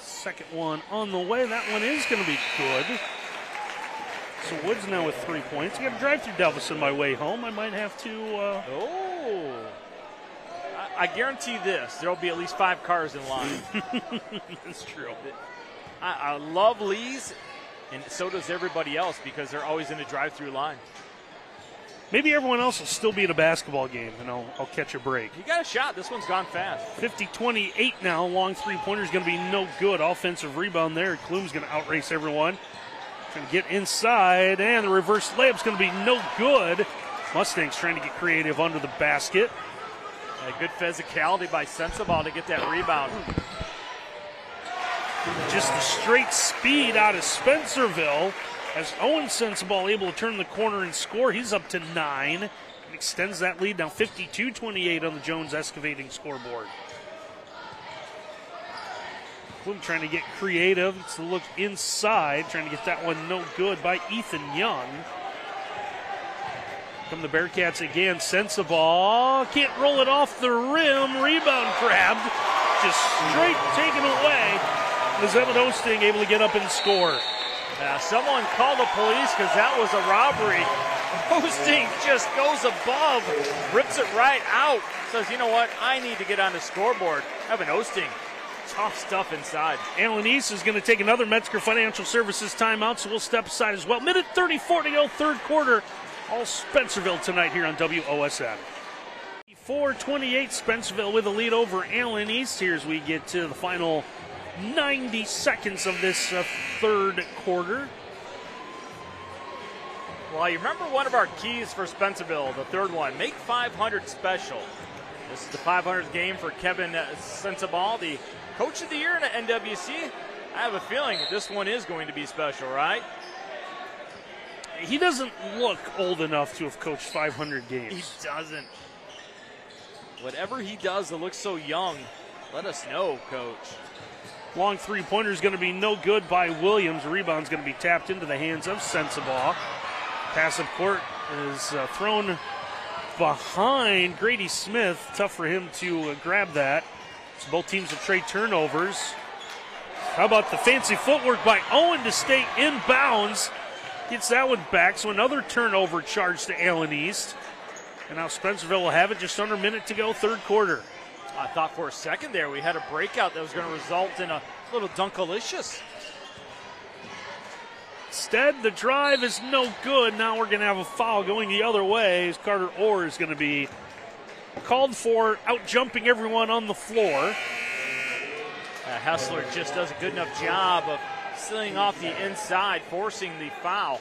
Second one on the way. That one is going to be good. So Woods now with 3 points. I got to drive through Delvis on my way home. I might have to. I guarantee this: there will be at least 5 cars in line. That's true. I love Lee's, and so does everybody else because they're always in a drive-through line. Maybe everyone else will still be at a basketball game, and I'll catch a break. You got a shot. This one's gone fast. 50-28 now. Long three-pointer is going to be no good. Offensive rebound there. Klum's going to outrace everyone. Trying to get inside, and the reverse layup's going to be no good. Mustangs trying to get creative under the basket. A good physicality by Spencerville to get that rebound. Just the straight speed out of Spencerville as Owen Sensabaugh able to turn the corner and score. He's up to 9 and extends that lead now 52-28 on the Jones Excavating scoreboard. Klum trying to get creative. It's a look inside, trying to get that one no good by Ethan Young. Come the Bearcats again. Sensabaugh can't roll it off the rim. Rebound grabbed. Just straight taken away. Is Evan Osting able to get up and score? Someone call the police because that was a robbery. Osting just goes above, rips it right out. Says, you know what? I need to get on the scoreboard. Evan Osting. Tough stuff inside. Alan East is going to take another Metzger Financial Services timeout, so we'll step aside as well. Minute 34 to go, third quarter. All Spencerville tonight here on WOSN. 4-28, Spencerville with a lead over Allen East here as we get to the final 90 seconds of this third quarter. Well, you remember one of our keys for Spencerville, the third one, make 500 special. This is the 500th game for Kevin Sensabaugh, the Coach of the Year in the NWC. I have a feeling this one is going to be special, right? He doesn't look old enough to have coached 500 games. He doesn't. Whatever he does that looks so young, let us know, Coach. Long three-pointer is going to be no good by Williams. Rebound's going to be tapped into the hands of Sensabaugh. Pass up court is thrown behind Grady Smith. Tough for him to grab that. So both teams have trade turnovers. How about the fancy footwork by Owen to stay in bounds? Gets that one back, so another turnover charge to Allen East. And now Spencerville will have it just under a minute to go, third quarter. I thought for a second there we had a breakout that was going to result in a little dunkalicious. Instead, the drive is no good. Now we're going to have a foul going the other way as Carter Orr is going to be called for, out jumping everyone on the floor. Hessler just does a good enough job of sealing off the inside, forcing the foul.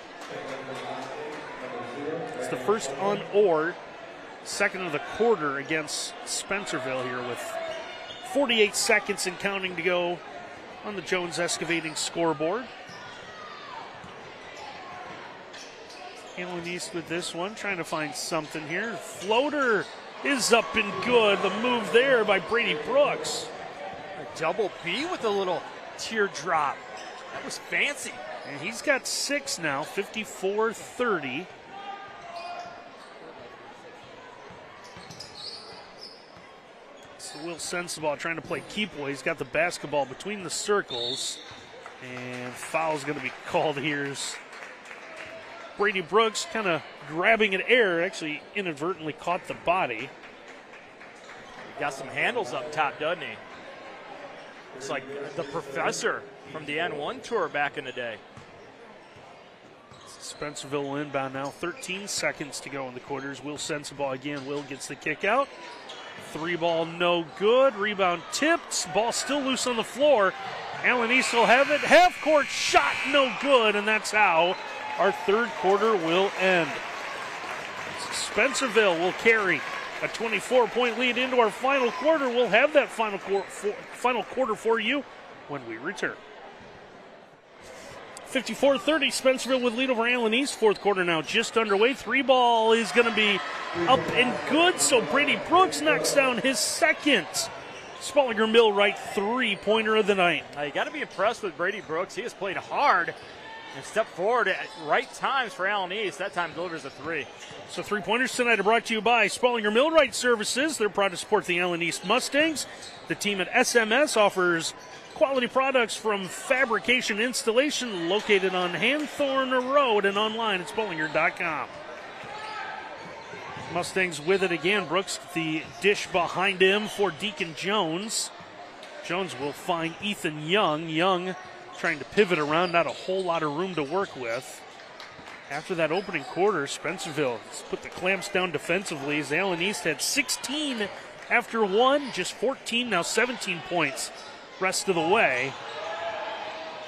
It's the first on Orr, second of the quarter against Spencerville here with 48 seconds and counting to go on the Jones Excavating scoreboard. Allen East with this one, trying to find something here. Floater is up and good. The move there by Brady Brooks. A double B with a little teardrop. That was fancy. And he's got 6 now, 54-30. So Will Sensabaugh trying to play keep away. He's got the basketball between the circles. And foul's going to be called here as Brady Brooks kind of grabbing at air, actually inadvertently caught the body. He got some handles up top, doesn't he? Looks like the professor from the N1 tour back in the day. Spencerville will inbound now. 13 seconds to go in the quarters. Will sends the ball again. Will gets the kick out. 3-ball, no good. Rebound tipped. Ball still loose on the floor. Allen East will have it. Half-court shot, no good, and that's how our third quarter will end. Spencerville will carry a 24-point lead into our final quarter. We'll have that final quarter for you when we return. 54-30, Spencerville with lead over Allen East. Fourth quarter now just underway. 3-ball is going to be up and good, so Brady Brooks knocks down his second Spallinger Millwright three-pointer of the night. Now you got to be impressed with Brady Brooks. He has played hard and stepped forward at right times for Allen East. That time delivers a 3. So three-pointers tonight are brought to you by Spallinger Millwright Services. They're proud to support the Allen East Mustangs. The team at SMS offers quality products from fabrication installation, located on Hanthorne Road and online at Spallinger.com. Mustangs with it again. Brooks, the dish behind him for Deacon Jones. Jones will find Ethan Young. Young trying to pivot around, not a whole lot of room to work with. After that opening quarter, Spencerville has put the clamps down defensively as Allen East had 16 after one, just 14, now 17 points rest of the way.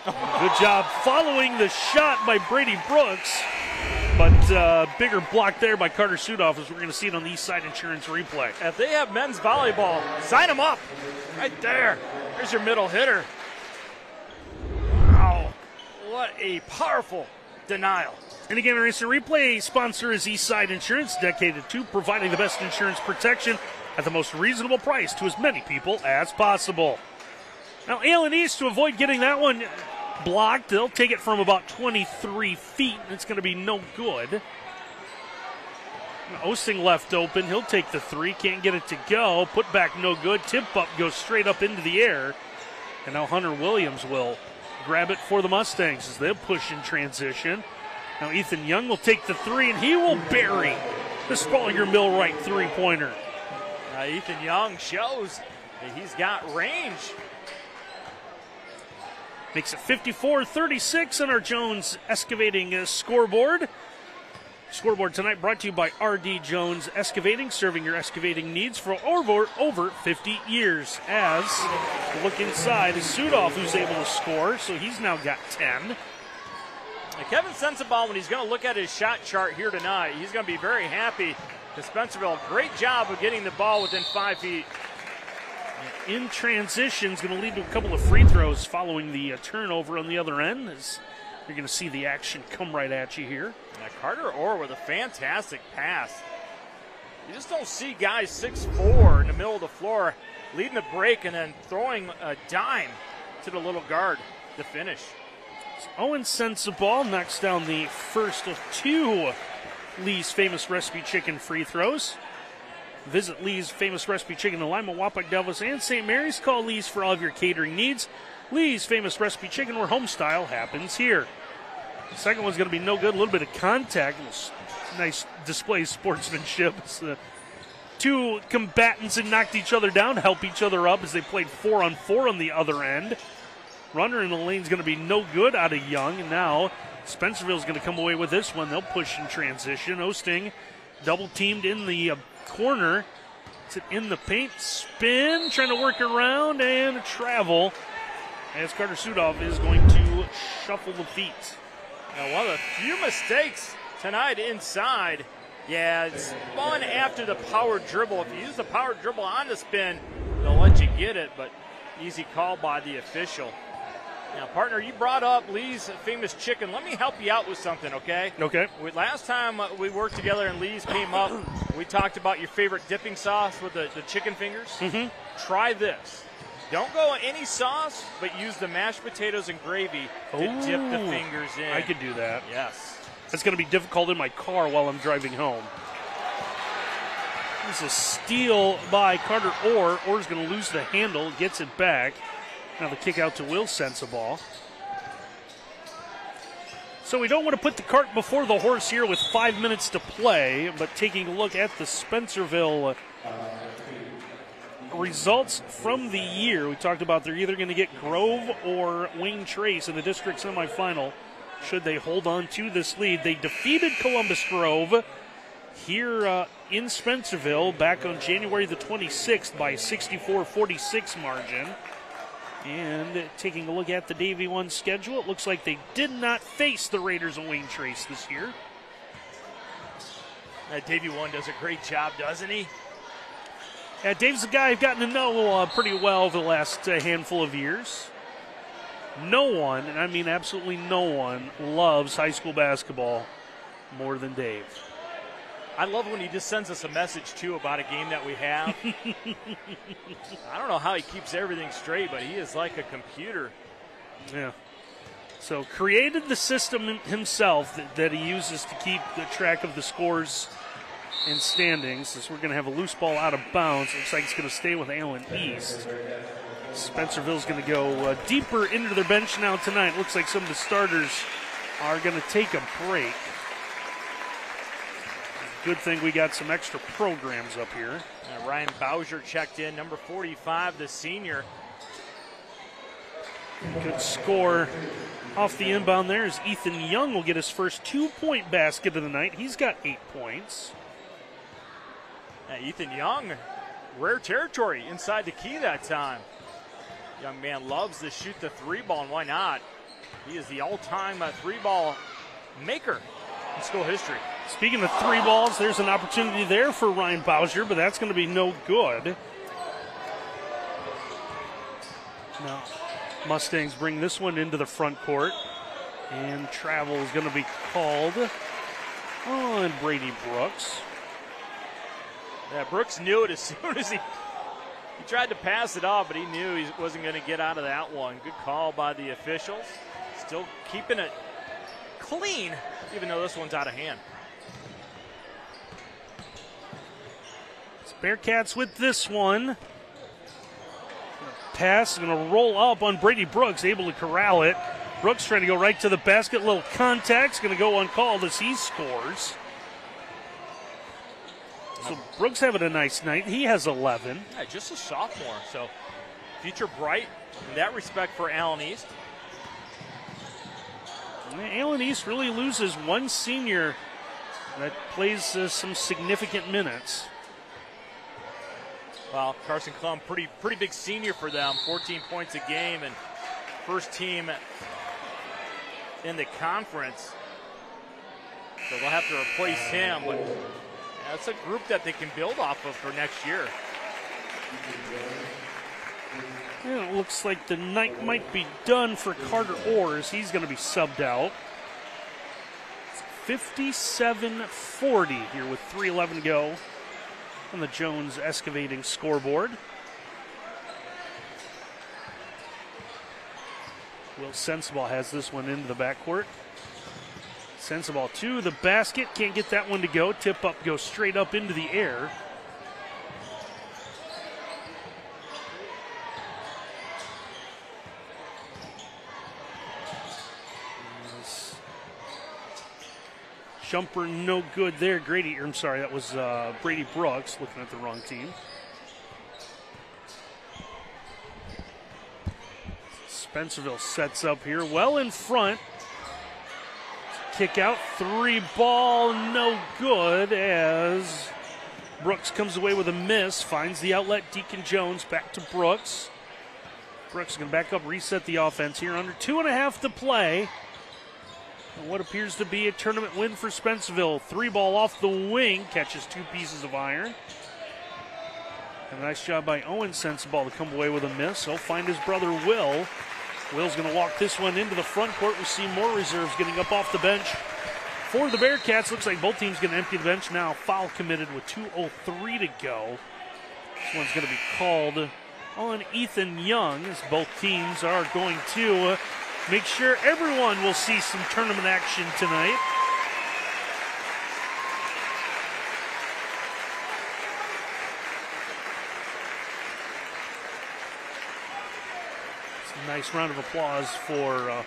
Good job following the shot by Brady Brooks, but bigger block there by Carter Sudoff as we're going to see it on the East Side Insurance replay. If they have men's volleyball, sign them up right there. There's your middle hitter. Wow, what a powerful denial. And again, our instant replay sponsor is East Side Insurance, dedicated to providing the best insurance protection at the most reasonable price to as many people as possible. Now, Allen East, to avoid getting that one blocked, they'll take it from about 23 feet, and it's going to be no good. Osting left open. He'll take the 3. Can't get it to go. Put back no good. Tip up goes straight up into the air. And now Hunter Williams will grab it for the Mustangs as they'll push in transition. Now Ethan Young will take the 3, and he will bury the Spallinger Millwright three-pointer. Ethan Young shows that he's got range. Makes it 54-36 on our Jones Excavating scoreboard. Scoreboard tonight brought to you by R.D. Jones Excavating, serving your excavating needs for over 50 years. As we look inside is Sudoff, who's able to score, so he's now got 10. Now, Kevin Sensabaugh, when he's going to look at his shot chart here tonight, he's going to be very happy. To Spencerville, great job of getting the ball within 5 feet. In transition is going to lead to a couple of free throws following the turnover on the other end. As you're going to see the action come right at you here. Now, Carter Orr with a fantastic pass. You just don't see guys 6'4" in the middle of the floor leading the break and then throwing a dime to the little guard to finish. Owen Sensabaugh knocks down the first of 2 Lee's Famous Recipe Chicken free throws. Visit Lee's Famous Recipe Chicken in Lima, Wapak, Delvis, and St. Mary's. Call Lee's for all of your catering needs. Lee's Famous Recipe Chicken, where home style happens here. The second one's going to be no good. A little bit of contact. Nice display of sportsmanship. The 2 combatants that knocked each other down help each other up as they played 4-on-4 on the other end. Runner in the lane is going to be no good out of Young. And now Spencerville's going to come away with this one. They'll push in transition. Osting double-teamed in the corner. It's in the paint. Spin, trying to work around, and a travel. As Carter Sudoff is going to shuffle the feet. Now, one of the few mistakes tonight inside. Yeah, it's spun after the power dribble. If you use the power dribble on the spin, they'll let you get it, but easy call by the official. Now, partner, you brought up Lee's Famous Chicken. Let me help you out with something, okay? Okay. Last time we worked together and Lee's came up, we talked about your favorite dipping sauce with the chicken fingers. Mm-hmm. Try this. Don't go any sauce, but use the mashed potatoes and gravy to dip the fingers in. I could do that. Yes. That's going to be difficult in my car while I'm driving home. This is a steal by Carter Orr. Orr's going to lose the handle, gets it back. Now the kick out to Will Sensabaugh. So we don't want to put the cart before the horse here with 5 minutes to play, but taking a look at the Spencerville results from the year. We talked about they're either going to get Grove or Wayne Trace in the district semifinal should they hold on to this lead. They defeated Columbus Grove here in Spencerville back on January the 26th by a 64-46 margin. And taking a look at the Davie 1 schedule, it looks like they did not face the Raiders of Wayne Trace this year. Davie 1 does a great job, doesn't he? Yeah, Dave's a guy I've gotten to know pretty well over the last handful of years. No one, and I mean absolutely no one, loves high school basketball more than Dave. I love when he just sends us a message, too, about a game that we have. I don't know how he keeps everything straight, but he is like a computer. Yeah. So created the system himself that he uses to keep the track of the scores and standings. As we're going to have a loose ball out of bounds. Looks like it's going to stay with Allen East. Spencerville's going to go deeper into their bench now tonight. Looks like some of the starters are going to take a break. Good thing we got some extra programs up here. Ryan Bowser checked in, number 45, the senior. Good score off the inbound there as Ethan Young will get his first 2-point basket of the night. He's got 8 points. Ethan Young, rare territory inside the key that time. Young man loves to shoot the 3-ball, and why not? He is the all-time 3-ball maker in school history. Speaking of 3 balls, there's an opportunity there for Ryan Bowser, but that's going to be no good. Now, Mustangs bring this one into the front court, and travel is going to be called on Brady Brooks. Yeah, Brooks knew it as soon as he tried to pass it off, but he knew he wasn't going to get out of that one. Good call by the officials. Still keeping it clean, even though this one's out of hand. Bearcats with this one. Pass, going to roll up on Brady Brooks, able to corral it. Brooks trying to go right to the basket. Little contact, going to go uncalled as he scores. So Brooks having a nice night. He has 11. Yeah, just a sophomore, so future bright in that respect for Allen East. Allen East really loses one senior that plays some significant minutes. Well, Carson Klum, pretty big senior for them, 14 points a game, and first team in the conference. So they'll have to replace him, but that's a group that they can build off of for next year. Yeah, it looks like the night might be done for Carter Orrs. He's going to be subbed out. 57-40 here with 3:11 to go on the Jones Excavating scoreboard. Will Sensabaugh has this one into the backcourt. Sensabaugh to the basket. Can't get that one to go. Tip up goes straight up into the air. Jumper no good there. That was Brady Brooks looking at the wrong team. Spencerville sets up here, well in front. Kick out, 3-ball, no good as Brooks comes away with a miss, finds the outlet. Deacon Jones back to Brooks. Brooks is going to back up, reset the offense here. Under 2.5 to play. And what appears to be a tournament win for Spencerville. 3-ball off the wing, catches 2 pieces of iron. And a nice job by Owen Sensabaugh to come away with a miss. He'll find his brother Will. Will's going to walk this one into the front court. We see more reserves getting up off the bench for the Bearcats. Looks like both teams going to empty the bench now. Foul committed with 2:03 to go. This one's going to be called on Ethan Young, as both teams are going to make sure everyone will see some tournament action tonight. Nice round of applause for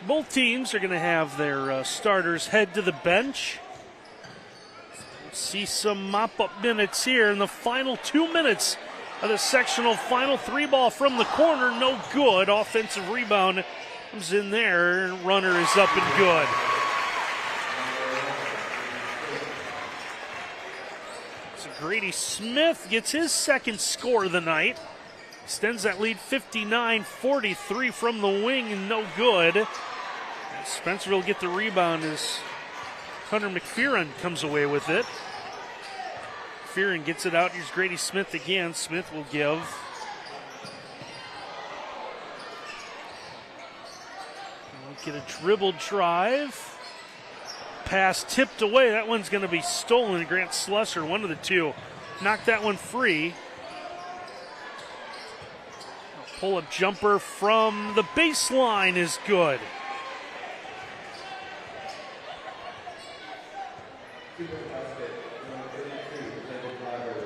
both teams. Are going to have their starters head to the bench. See some mop-up minutes here in the final 2 minutes of the sectional final. 3-ball from the corner, no good. Offensive rebound Comes in there, runner is up and good. So Grady Smith gets his second score of the night. Extends that lead 59-43 from the wing, and no good. And Spencerville get the rebound as Hunter McPherson comes away with it. McPherson gets it out. Here's Grady Smith again. Smith will give. Get a dribble drive. Pass tipped away. That one's going to be stolen. Grant Slusser, one of the two, knocked that one free. A pull-up jumper from the baseline is good.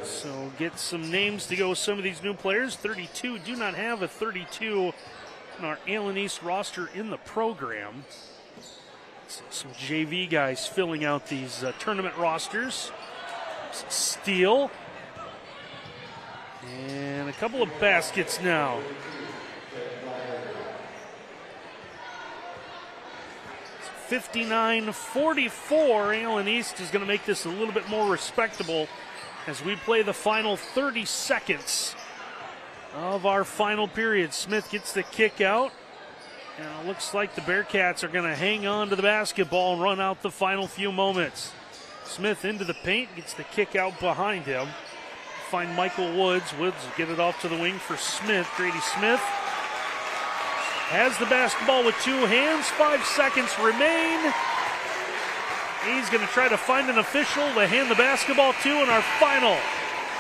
So get some names to go with some of these new players. 32 do not have a 32 in our Allen East roster in the program. Some JV guys filling out these tournament rosters. Steele. And a couple of baskets now. 59-44. Allen East is going to make this a little bit more respectable as we play the final 30 seconds of our final period. Smith gets the kick out. And it looks like the Bearcats are going to hang on to the basketball and run out the final few moments. Smith into the paint, gets the kick out behind him. Find Michael Woods. Woods will get it off to the wing for Smith. Grady Smith has the basketball with two hands. 5 seconds remain. He's going to try to find an official to hand the basketball to in our final.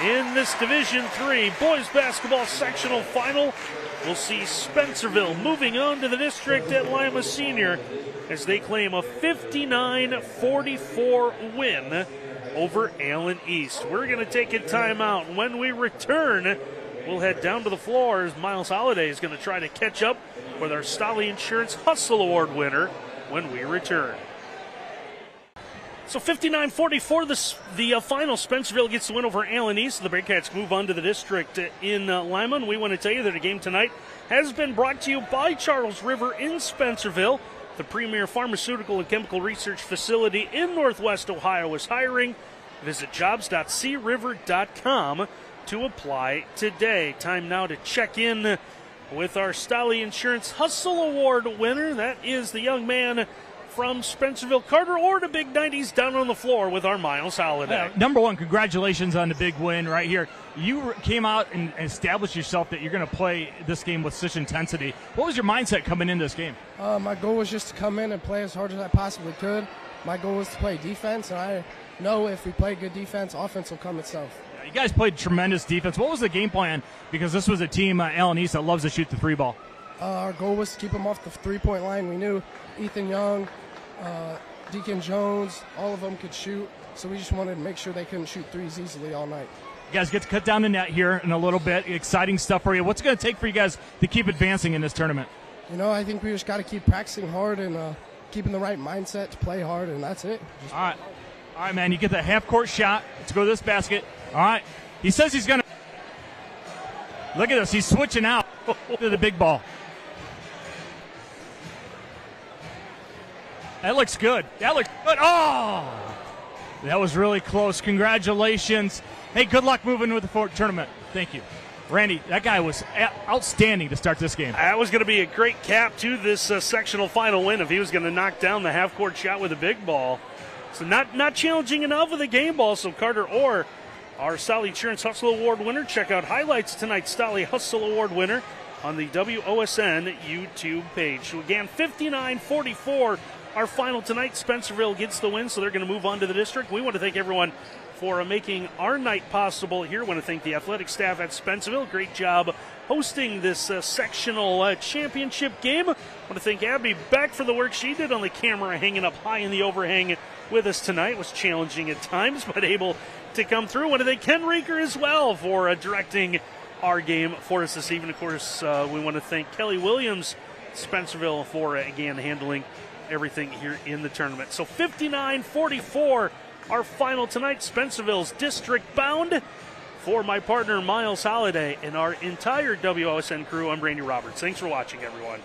In this Division III boys basketball sectional final, we'll see Spencerville moving on to the district at Lima Senior as they claim a 59-44 win over Allen East. We're going to take a timeout. When we return, we'll head down to the floor as Miles Holliday is going to try to catch up with our Stolly Insurance Hustle Award winner when we return. So 59-44, the final. Spencerville gets the win over Allen East. The Bearcats move on to the district in Lima. And we want to tell you that the game tonight has been brought to you by Charles River in Spencerville. The premier pharmaceutical and chemical research facility in Northwest Ohio is hiring. Visit jobs.criver.com to apply today. Time now to check in with our Stolly Insurance Hustle Award winner. That is the young man from Spencerville, Carter Orr, the big 90s down on the floor with our Miles Holliday. Number one, congratulations on the big win right here. You came out and established yourself that you're going to play this game with such intensity. What was your mindset coming into this game? My goal was just to come in and play as hard as I possibly could. My goal was to play defense, and I know if we play good defense, offense will come itself. You guys played tremendous defense. What was the game plan? Because this was a team, Allen East, that loves to shoot the three ball. Our goal was to keep them off the three-point line. We knew Ethan Young, Deacon Jones, all of them could shoot, so we just wanted to make sure they couldn't shoot threes easily all night. You guys get to cut down the net here in a little bit. Exciting stuff for you. What's it going to take for you guys to keep advancing in this tournament? You know, I think we just got to keep practicing hard and keeping the right mindset to play hard, and that's it. All right, man. You get the half-court shot. Let's go to this basket. All right. He says he's going to. Look at this. He's switching out to the big ball. That looks good. That looks good. Oh! That was really close. Congratulations. Hey, good luck moving with the tournament. Thank you. Randy, that guy was outstanding to start this game. That was going to be a great cap to this sectional final win if he was going to knock down the half-court shot with a big ball. So not challenging enough with a game ball. So Carter Orr, our Stolly Insurance Hustle Award winner. Check out highlights tonight's Stolly Hustle Award winner on the WOSN YouTube page. So again, 59-44. Our final tonight. Spencerville gets the win, so they're going to move on to the district. We want to thank everyone for making our night possible here. I want to thank the athletic staff at Spencerville. Great job hosting this sectional championship game. I want to thank Abby Beck for the work she did on the camera hanging up high in the overhang with us tonight. It was challenging at times, but able to come through. I want to thank Ken Reeker as well for directing our game for us this evening. Of course, we want to thank Kelly Williams, Spencerville, for, again, handling everything here in the tournament. So 59-44, our final tonight. Spencerville's district bound. For my partner Miles Holliday and our entire WOSN crew, I'm Randy Roberts. Thanks for watching, everyone.